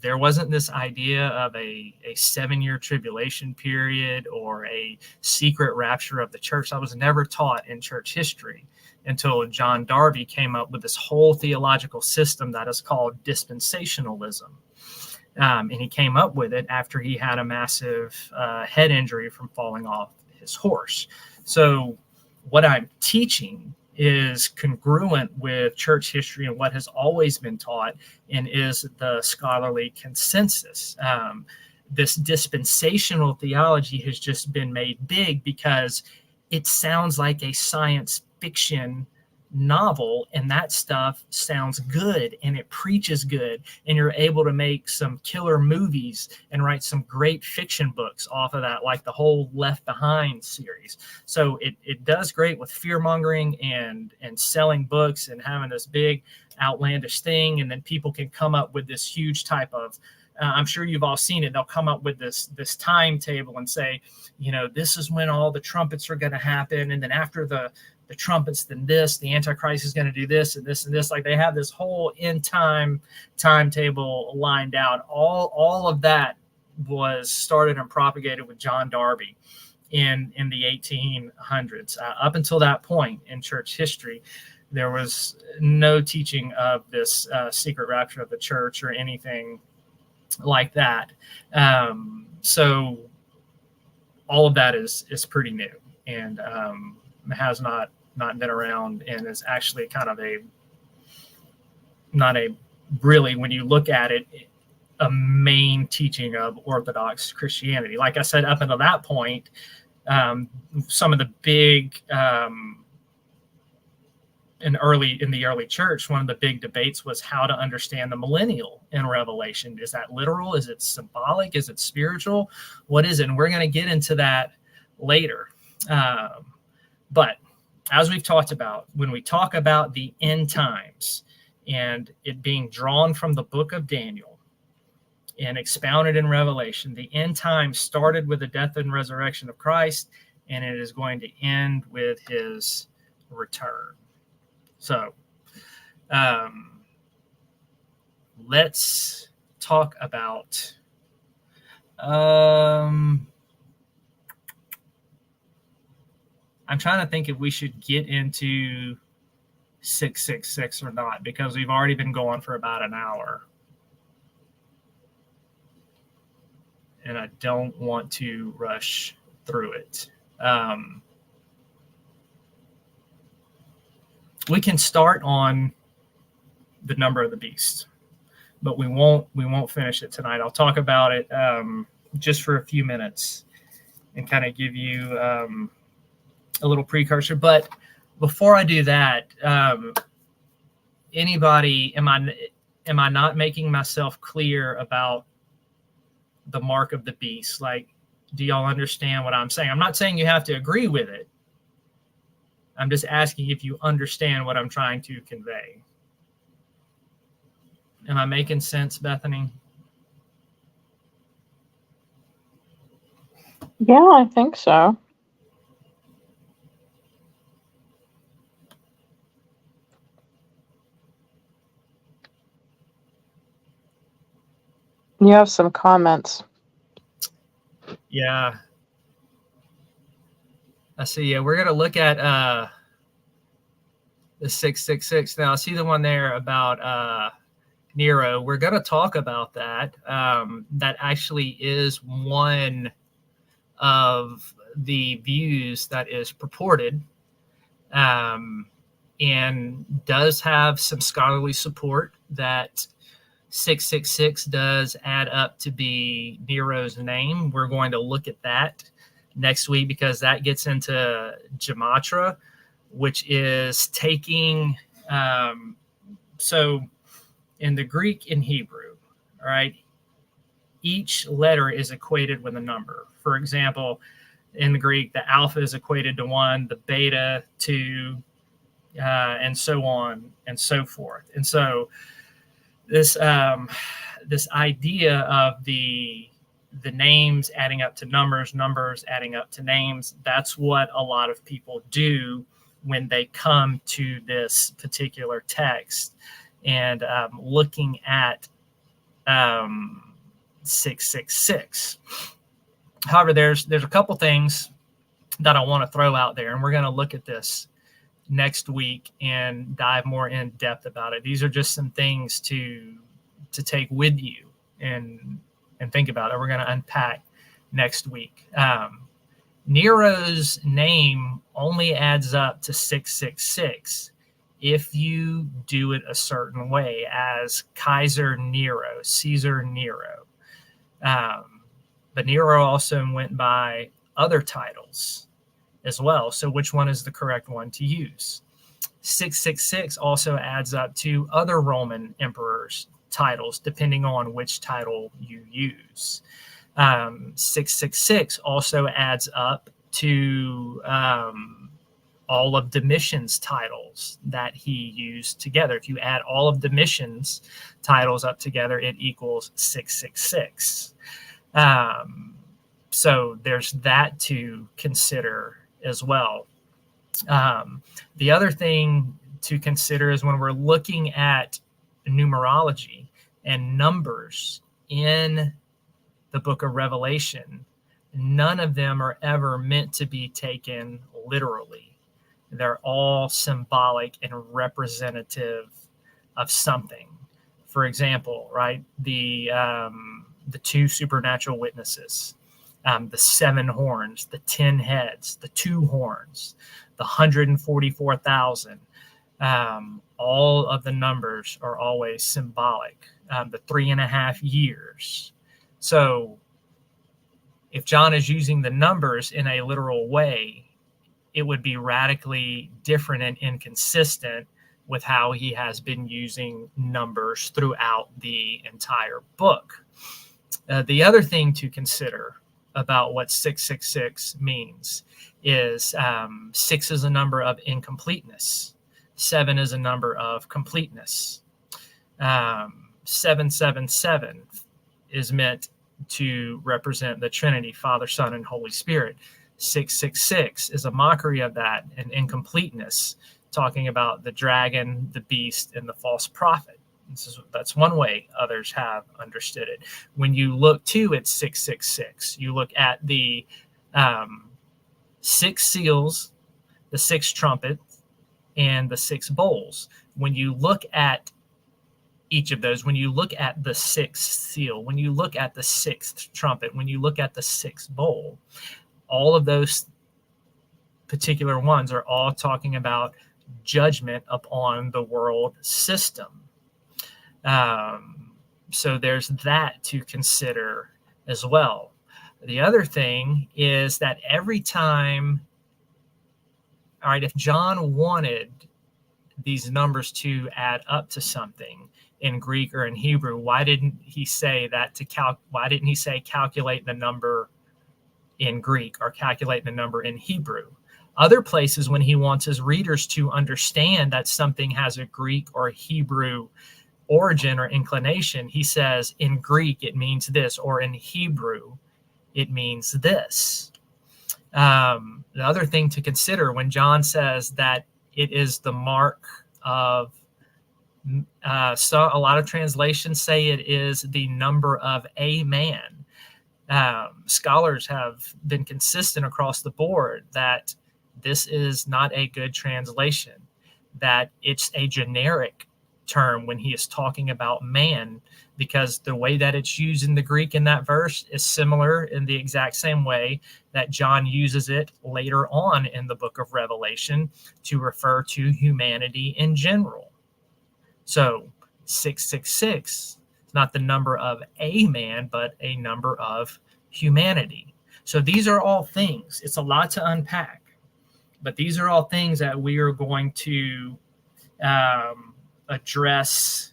There wasn't this idea of a 7-year tribulation period or a secret rapture of the church. That was never taught in church history until John Darby came up with this whole theological system that is called dispensationalism. And he came up with it after he had a massive head injury from falling off his horse. So what I'm teaching is congruent with church history and what has always been taught and is the scholarly consensus. This dispensational theology has just been made big because it sounds like a science fiction novel, and that stuff sounds good and it preaches good, and you're able to make some killer movies and write some great fiction books off of that, like the whole Left Behind series. So it does great with fear mongering and selling books and having this big outlandish thing, and then people can come up with this huge type of I'm sure you've all seen it. They'll come up with this timetable and say, this is when all the trumpets are going to happen, and then after the trumpets, then this, the Antichrist is going to do this and this and this. Like, they have this whole end time timetable lined out. All of that was started and propagated with John Darby in the 1800s. Up until that point in church history, there was no teaching of this secret rapture of the church or anything like that. So all of that is pretty new and has not been around, and is actually kind of not a really, when you look at it, a main teaching of Orthodox Christianity. Like I said, up until that point, some of the big in the early church, one of the big debates was how to understand the millennial in Revelation. Is that literal? Is it symbolic? Is it spiritual? What is it? And we're going to get into that later. But as we've talked about, when we talk about the end times and it being drawn from the book of Daniel and expounded in Revelation, the end times started with the death and resurrection of Christ, and it is going to end with his return. So let's talk about I'm trying to think if we should get into 666 or not, because we've already been going for about an hour. And I don't want to rush through it. We can start on the number of the beast, but we won't finish it tonight. I'll talk about it just for a few minutes and kind of give you a little precursor. But before I do that, anybody, am I not making myself clear about the mark of the beast? Like, do y'all understand what I'm saying? I'm not saying you have to agree with it. I'm just asking if you understand what I'm trying to convey. Am I making sense, Bethany? Yeah, I think so. You have some comments. Yeah. I see. Yeah, we're going to look at the 666. Now, I see the one there about Nero. We're going to talk about that. That actually is one of the views that is purported, and does have some scholarly support that 666 does add up to be Nero's name. We're going to look at that next week, because that gets into gematria, which is taking, so in the Greek and Hebrew, all right, each letter is equated with a number. For example, in the Greek, the alpha is equated to 1, the beta 2, and so on and so forth. And so this this idea of the names adding up to numbers, numbers adding up to names, that's what a lot of people do when they come to this particular text and looking at 666. However, there's a couple things that I want to throw out there, and we're going to look at this next week and dive more in depth about it. These are just some things to take with you and think about it. We're going to unpack next week. Nero's name only adds up to 666 if you do it a certain way, as Kaiser Nero, Caesar Nero. But Nero also went by other titles as well. So which one is the correct one to use? 666 also adds up to other Roman emperors' titles, depending on which title you use. 666 also adds up to all of Domitian's titles that he used together. If you add all of Domitian's titles up together, it equals 666. So there's that to consider as well. The other thing to consider is when we're looking at numerology and numbers in the book of Revelation, none of them are ever meant to be taken literally. They're all symbolic and representative of something. For example, right, the 2 supernatural witnesses, the 7 horns, the 10 heads, the 2 horns, the 144,000. All of the numbers are always symbolic. The 3.5 years. So if John is using the numbers in a literal way, it would be radically different and inconsistent with how he has been using numbers throughout the entire book. The other thing to consider about what 666 means is 6 is a number of incompleteness. 7 is a number of completeness. 777 is meant to represent the Trinity, Father, Son, and Holy Spirit. 666 is a mockery of that and incompleteness, talking about the dragon, the beast, and the false prophet. That's one way others have understood it. When you look too at 666, you look at the 6 seals the sixth trumpet, and the six bowls. When you look at each of those, when you look at the sixth seal, when you look at the sixth trumpet, when you look at the sixth bowl, all of those particular ones are all talking about judgment upon the world system. So there's that to consider as well. The other thing is that every time, all right, if John wanted these numbers to add up to something in Greek or in Hebrew, why didn't he say that why didn't he say calculate the number in Greek or calculate the number in Hebrew? Other places, when he wants his readers to understand that something has a Greek or Hebrew origin or inclination, he says in Greek it means this, or in Hebrew it means this. The other thing to consider when John says that it is the mark of, so a lot of translations say it is the number of a man. Scholars have been consistent across the board that this is not a good translation, that it's a generic term when he is talking about man, because the way that it's used in the Greek in that verse is similar in the exact same way that John uses it later on in the book of Revelation to refer to humanity in general. So 666 is not the number of a man, but a number of humanity. So these are all things. It's a lot to unpack, but these are all things that we are going to address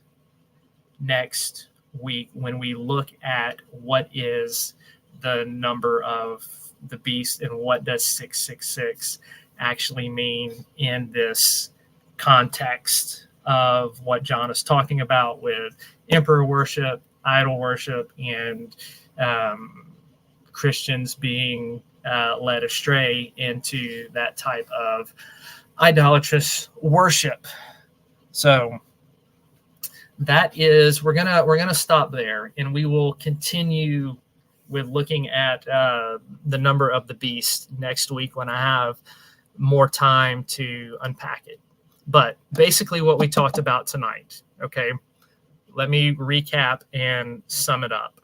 next week when we look at what is the number of the beast and what does 666 actually mean in this context of what John is talking about with emperor worship, idol worship, and Christians being led astray into that type of idolatrous worship. So that is, we're gonna stop there, and we will continue with looking at the number of the beast next week when I have more time to unpack it. But basically what we talked about tonight, okay, let me recap and sum it up.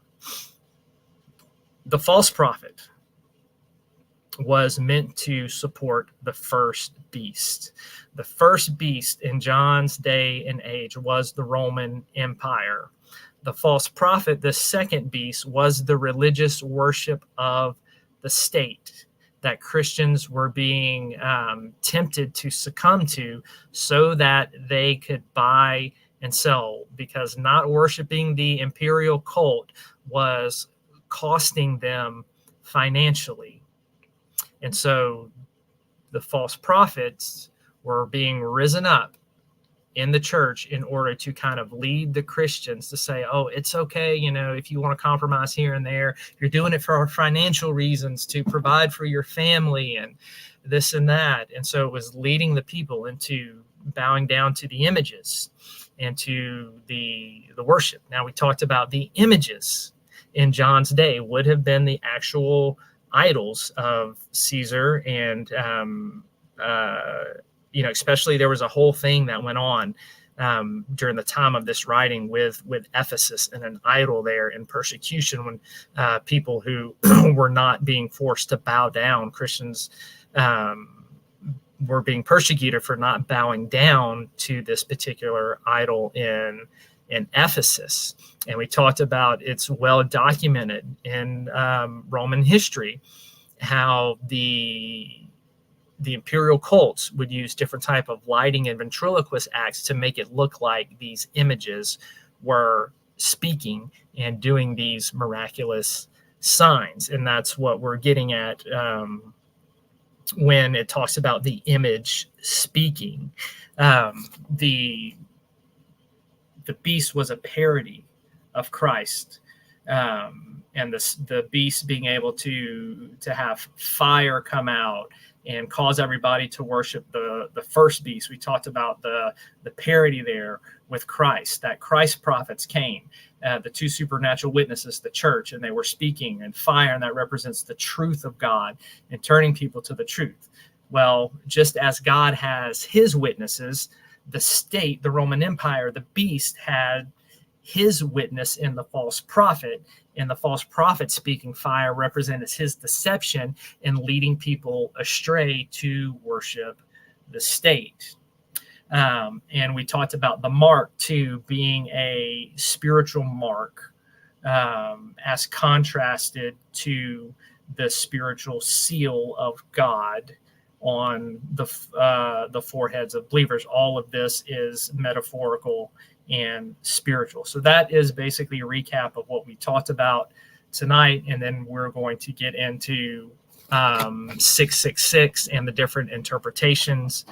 The false prophet was meant to support the first beast. The first beast in John's day and age was the Roman Empire. The false prophet, the second beast, was the religious worship of the state that Christians were being tempted to succumb to so that they could buy and sell, because not worshiping the imperial cult was costing them financially. And so the false prophets were being risen up in the church in order to kind of lead the Christians to say, oh, it's okay, you know, if you want to compromise here and there, you're doing it for financial reasons to provide for your family and this and that. And so it was leading the people into bowing down to the images and to the worship. Now, we talked about the images in John's day would have been the actual idols of Caesar, and especially there was a whole thing that went on during the time of this writing with Ephesus and an idol there in persecution when people who were not being forced to bow down, Christians were being persecuted for not bowing down to this particular idol in Ephesus. And we talked about, it's well documented in Roman history how the imperial cults would use different type of lighting and ventriloquist acts to make it look like these images were speaking and doing these miraculous signs. And that's what we're getting at when it talks about the image speaking. The beast was a parody of Christ, and the beast being able to have fire come out and cause everybody to worship the first beast. We talked about the parody there with Christ, that Christ prophets came, the two supernatural witnesses, the church, and they were speaking in fire, and that represents the truth of God and turning people to the truth. Well, just as God has his witnesses, the state, the Roman Empire, the beast had his witness in the false prophet, and the false prophet speaking fire represented his deception in leading people astray to worship the state. And we talked about the mark too being a spiritual mark, as contrasted to the spiritual seal of God on the foreheads of believers. All of this is metaphorical and spiritual. So that is basically a recap of what we talked about tonight, and then we're going to get into 666 and the different interpretations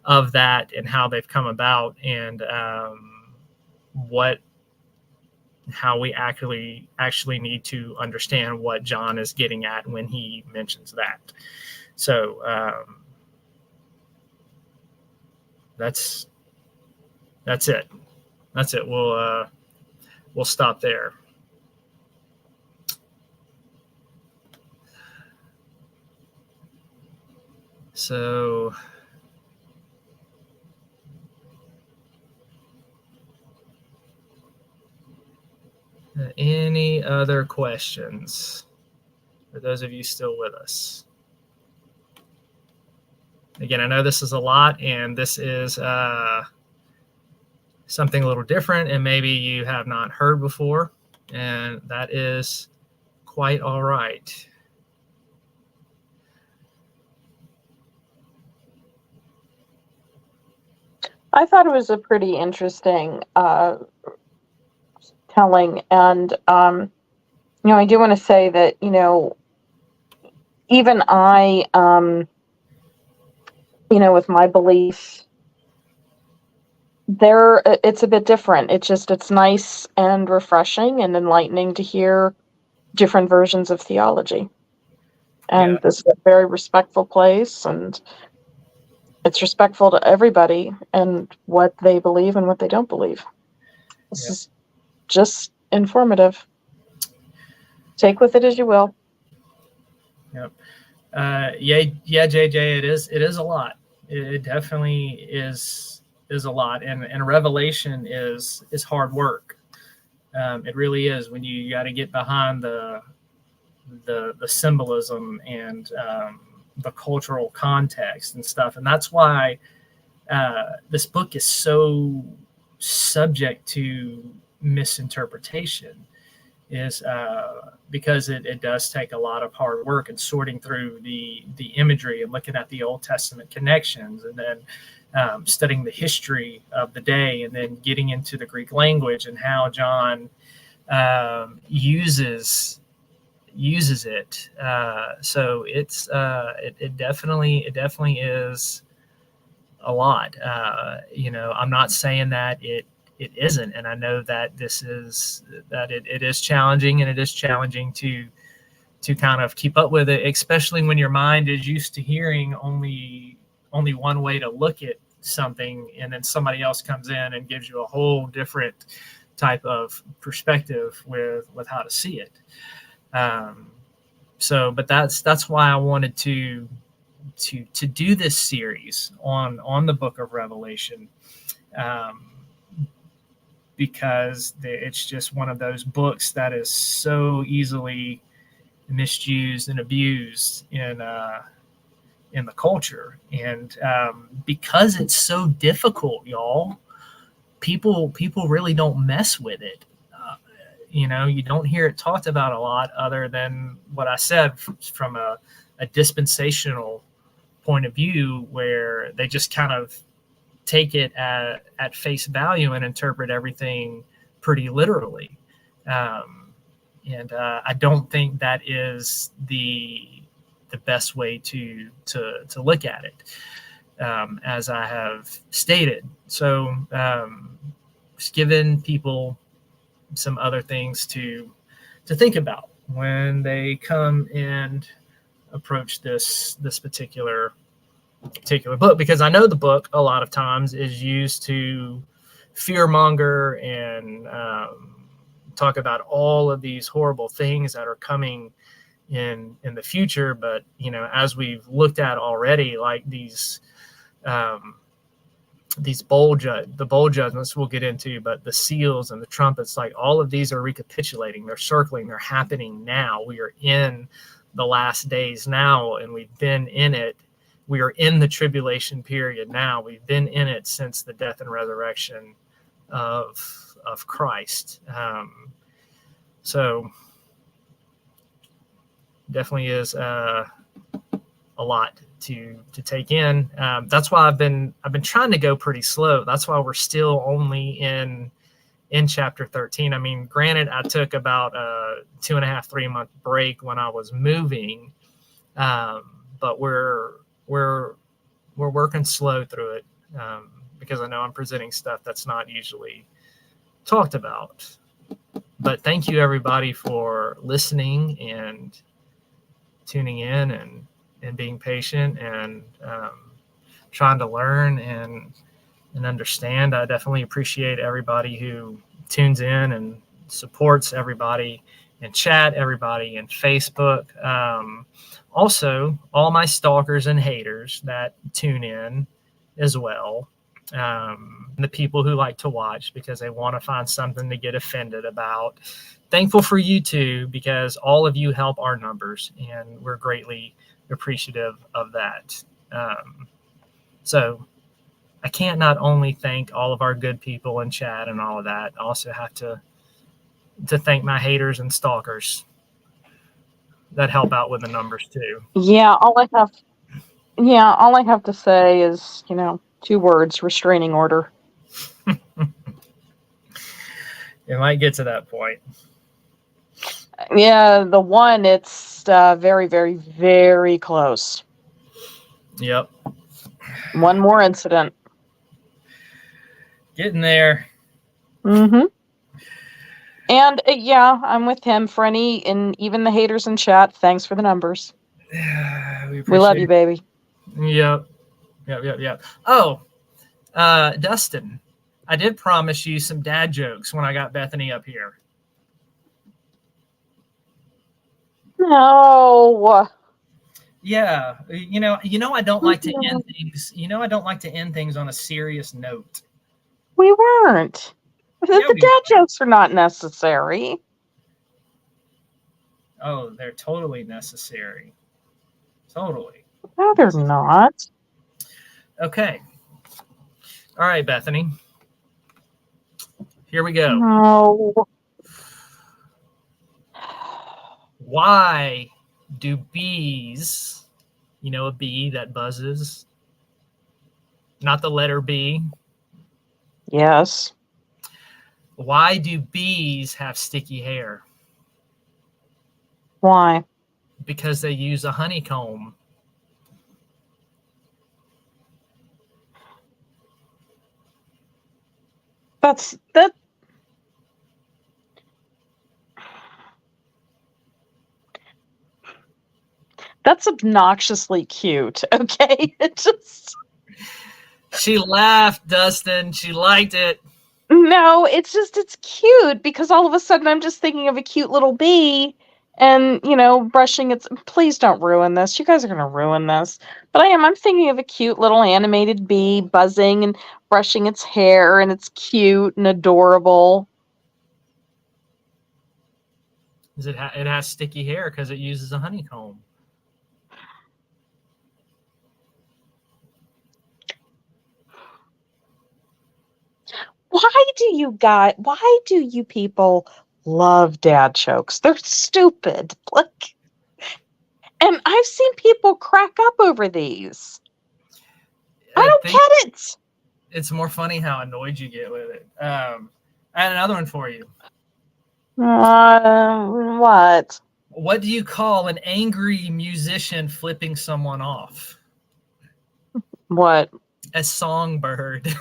of that and how they've come about, and how we actually need to understand what John is getting at when he mentions that. So that's it. That's it. We'll stop there. So any other questions for those of you still with us? Again, I know this is a lot, and this is something a little different, and maybe you have not heard before, and that is quite all right. I thought it was a pretty interesting telling, and I do want to say that even I, with my beliefs, it's a bit different. It's nice and refreshing and enlightening to hear different versions of theology. And Yeah. this is a very respectful place, and it's respectful to everybody and what they believe and what they don't believe. This is just informative. Take with it as you will. Yep. Yeah, JJ, it is a lot. It definitely is a lot, and revelation is hard work. It really is, when you got to get behind the symbolism and the cultural context and stuff, and that's why this book is so subject to misinterpretation, is because it does take a lot of hard work and sorting through the imagery and looking at the Old Testament connections, and then studying the history of the day, and then getting into the Greek language and how John uses it. So it definitely is a lot. I'm not saying that it isn't, and I know that it is challenging, and it is challenging to kind of keep up with it, especially when your mind is used to hearing only one way to look at something, and then somebody else comes in and gives you a whole different type of perspective with how to see it. But that's why I wanted to do this series on the book of Revelation, because it's just one of those books that is so easily misused and abused in the culture, and because it's so difficult, y'all, people really don't mess with it. You don't hear it talked about a lot, other than what I said, from a dispensational point of view, where they just kind of take it at face value and interpret everything pretty literally. And I don't think that is the best way to look at it, as I have stated. So just giving people some other things to think about when they come and approach this particular book, because I know the book a lot of times is used to fearmonger and talk about all of these horrible things that are coming in the future. But as we've looked at already, like these bowl judgments we'll get into, but the seals and the trumpets, like all of these are recapitulating, they're circling, they're happening now. We are in the last days now, and we've been in it. We are in the tribulation period now. We've been in it since the death and resurrection of Christ. So definitely is a lot to take in. That's why I've been trying to go pretty slow. That's why we're still only in chapter 13. I mean, granted, I took about a 2.5-3 month break when I was moving, but we're working slow through it, because I know I'm presenting stuff that's not usually talked about. But thank you everybody for listening and tuning in and being patient and trying to learn and understand. I definitely appreciate everybody who tunes in and supports everybody in chat, everybody in Facebook. Also, all my stalkers and haters that tune in as well. The people who like to watch because they want to find something to get offended about. Thankful for you too, because all of you help our numbers, and we're greatly appreciative of that. So I can't not only thank all of our good people in chat and all of that, I also have to thank my haters and stalkers that help out with the numbers too. Yeah, all I have to say is, 2 words: restraining order. It might get to that point. Yeah, the one, it's very, very, very close. Yep. One more incident. Getting there. Mm-hmm. And yeah, I'm with him. For any and even the haters in chat, thanks for the numbers. We love you, baby. Yep. Oh, Dustin, I did promise you some dad jokes when I got Bethany up here. No. Yeah, I don't like to end things. I don't like to end things on a serious note. We weren't. The dad jokes are not necessary. Oh, they're totally necessary. Totally. No, they're not. Okay. All right, Bethany. Here we go. No. Why do bees, a bee that buzzes, not the letter B? Yes. Why do bees have sticky hair? Why? Because they use a honeycomb. That's obnoxiously cute. Okay, it just. She laughed, Dustin. She liked it. No, it's cute because all of a sudden I'm just thinking of a cute little bee and, brushing its. Please don't ruin this. You guys are going to ruin this. But I'm thinking of a cute little animated bee buzzing and brushing its hair, and it's cute and adorable. It has sticky hair because it uses a honeycomb. Why do you people love dad jokes? They're stupid. And I've seen people crack up over these. I don't get it. It's more funny how annoyed you get with it. I had another one for you. What? What do you call an angry musician flipping someone off? What? A songbird.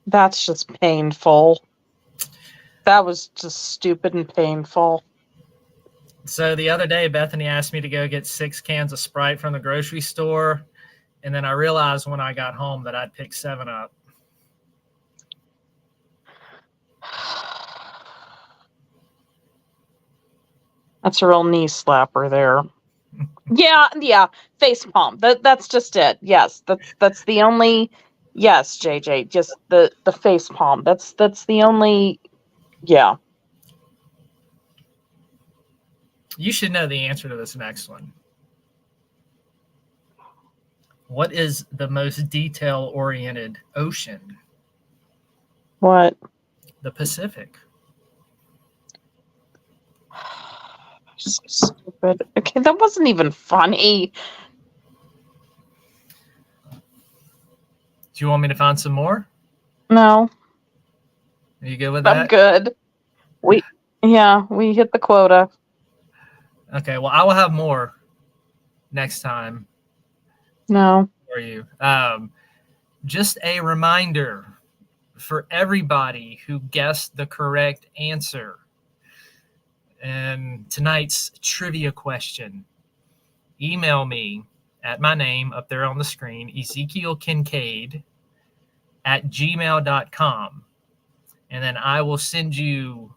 That's just painful. That was just stupid and painful. So the other day, Bethany asked me to go get 6 cans of Sprite from the grocery store. And then I realized when I got home that I'd picked 7 up. That's a real knee slapper there. Yeah, face palm. That's just it. Yes, that's the only. Yes, JJ, just the face palm. That's the only. Yeah. You should know the answer to this next one. What is the most detail-oriented ocean? What? The Pacific. So stupid. Okay, that wasn't even funny. Do you want me to find some more? No, Are you good with I'm that? good. We hit the quota. Okay, well, I will have more next time No. for you. Just a reminder for everybody who guessed the correct answer. And tonight's trivia question, email me at my name up there on the screen, Ezekiel Kincaid @gmail.com. And then I will send you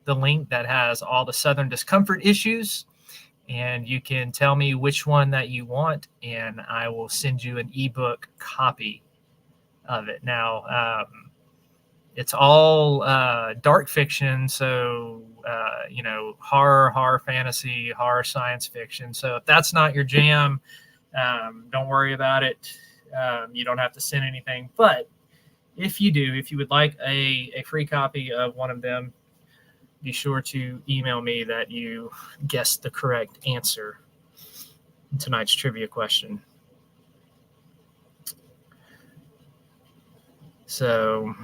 the link that has all the Southern discomfort issues. And you can tell me which one that you want, and I will send you an ebook copy of it. Now, it's all dark fiction, so horror fantasy, horror science fiction. So if that's not your jam, don't worry about it. You don't have to send anything. But if you would like a free copy of one of them, be sure to email me that you guessed the correct answer in tonight's trivia question. So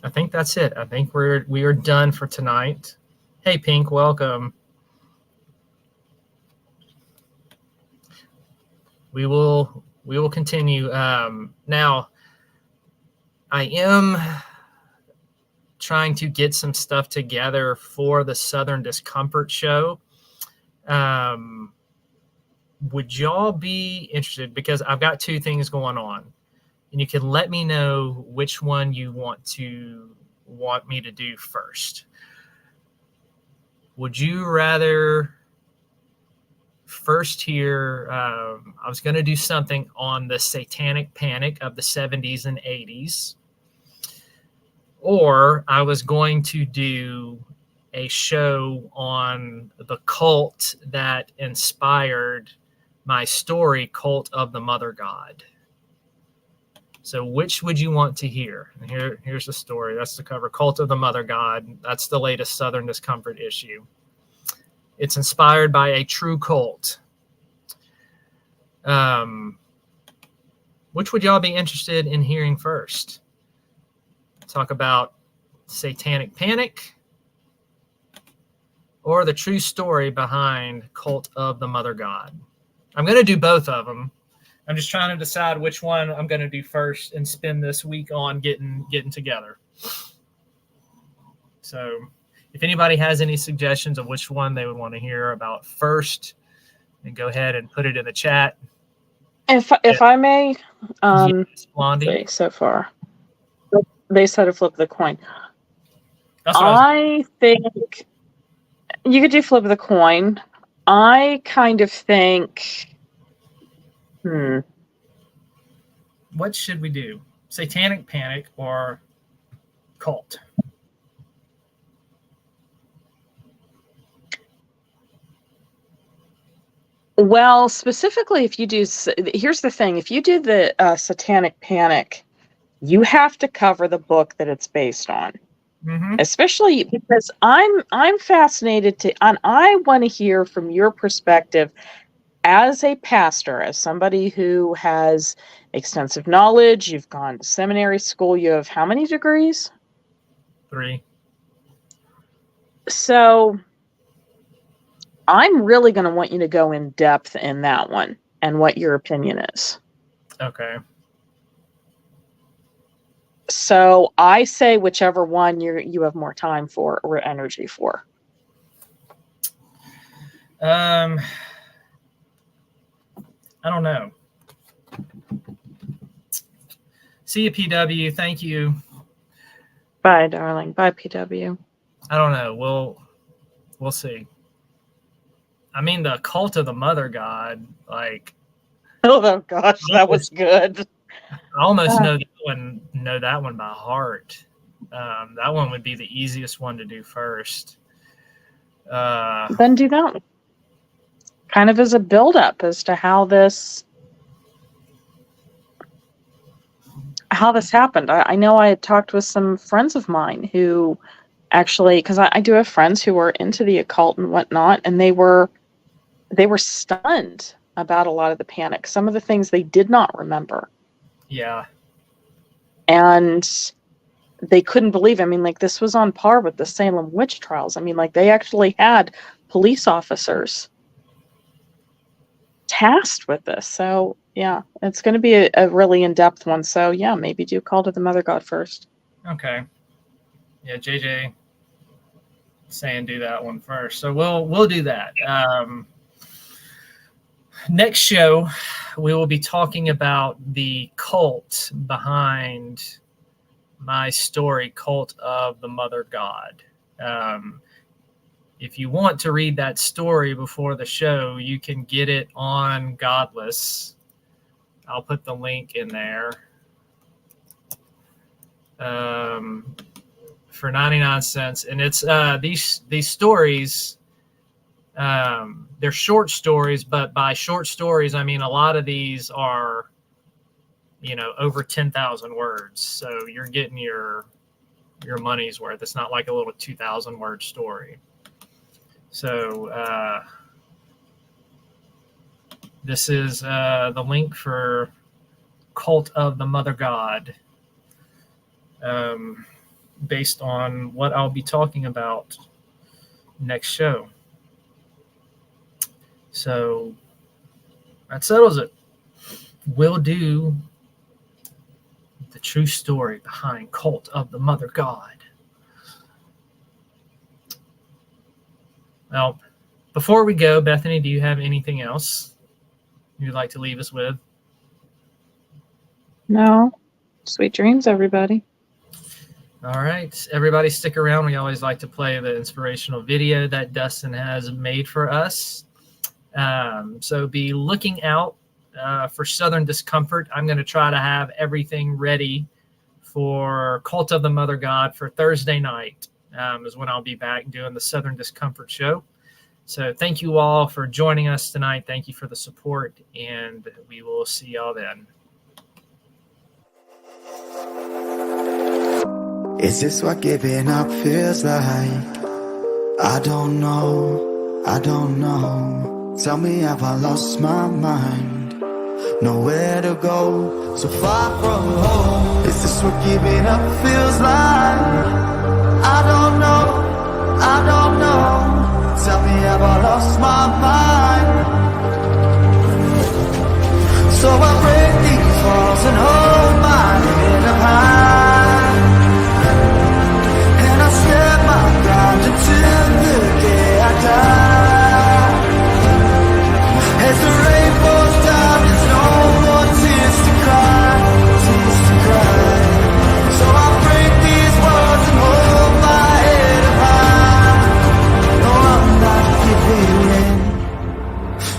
I think that's it. I think we are done for tonight. Hey, Pink, welcome. We will continue. Now, I am trying to get some stuff together for the Southern Discomfort show. Would y'all be interested? Because I've got two things going on, and you can let me know which one you want me to do first. Would you rather first hear, I was going to do something on the satanic panic of the 70s and 80s, or I was going to do a show on the cult that inspired my story, Cult of the Mother God. So which would you want to hear? And here's the story. That's the cover, Cult of the Mother God. That's the latest Southern Discomfort issue. It's inspired by a true cult. Which would y'all be interested in hearing first? Talk about satanic panic or the true story behind Cult of the Mother God? I'm going to do both of them. I'm just trying to decide which one I'm going to do first and spend this week on getting together. So if anybody has any suggestions of which one they would want to hear about first, then go ahead and put it in the chat. If I may, Yes, Blondie. say so far, they said to flip the coin. That's what I think you could do flip the coin. I kind of think, what should we do? Satanic panic or cult? well, specifically, if you do, here's the thing: if you do the satanic panic, you have to cover the book that it's based on. Mm-hmm. Especially because I'm fascinated and I want to hear from your perspective as a pastor, as somebody who has extensive knowledge. You've gone to seminary school. You have how many degrees? 3. So I'm really going to want you to go in depth in that one and what your opinion is. Okay. So I say whichever one you have more time for or energy for. I don't know. See you, PW. Thank you. Bye, darling. Bye, PW. I don't know. We'll see. I mean, the Cult of the Mother God, like, Oh gosh, that was good. I almost know that one by heart. That one would be the easiest one to do first. Then do that one. Kind of as a build-up as to how this happened. I know I had talked with some friends of mine who actually, because I do have friends who are into the occult and whatnot, and they were stunned about a lot of the panic. Some of the things they did not remember. Yeah. And they couldn't believe. I mean, like, this was on par with the Salem witch trials. I mean, like, they actually had police officers tasked with this. So yeah, it's going to be a really in-depth one. So yeah, maybe do Call of the Mother God first. Okay. Yeah, JJ saying do that one first. So we'll do that. Next show, we will be talking about the cult behind my story, Cult of the Mother God. If you want to read that story before the show, you can get it on Godless. I'll put the link in there for 99 cents. And it's these stories, they're short stories, but by short stories, I mean a lot of these are, over 10,000 words. So you're getting your money's worth. It's not like a little 2,000 word story. So this is the link for Cult of the Mother God, based on what I'll be talking about next show. So that settles it. We'll do the true story behind Cult of the Mother God. Well, before we go, Bethany, do you have anything else you'd like to leave us with? No. Sweet dreams, everybody. All right. Everybody stick around. We always like to play the inspirational video that Dustin has made for us. So be looking out for Southern Discomfort. I'm going to try to have everything ready for Cult of the Mother God for Thursday night. Is when I'll be back doing the Southern Discomfort show. So thank you all for joining us tonight. Thank you for the support, and we will see y'all then. Is this what giving up feels like? I don't know, I don't know. Tell me, have I lost my mind? Nowhere to go, so far from home. Is this what giving up feels like? I don't know, I don't know. Tell me, have I lost my mind? So I break these walls and hold my head up high, and I swear my God until the day I die. As the rain falls down, there's no more tears to cry, tears to cry. So I break these walls and hold my head up high. No, I'm not giving in.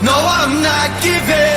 No, I'm not giving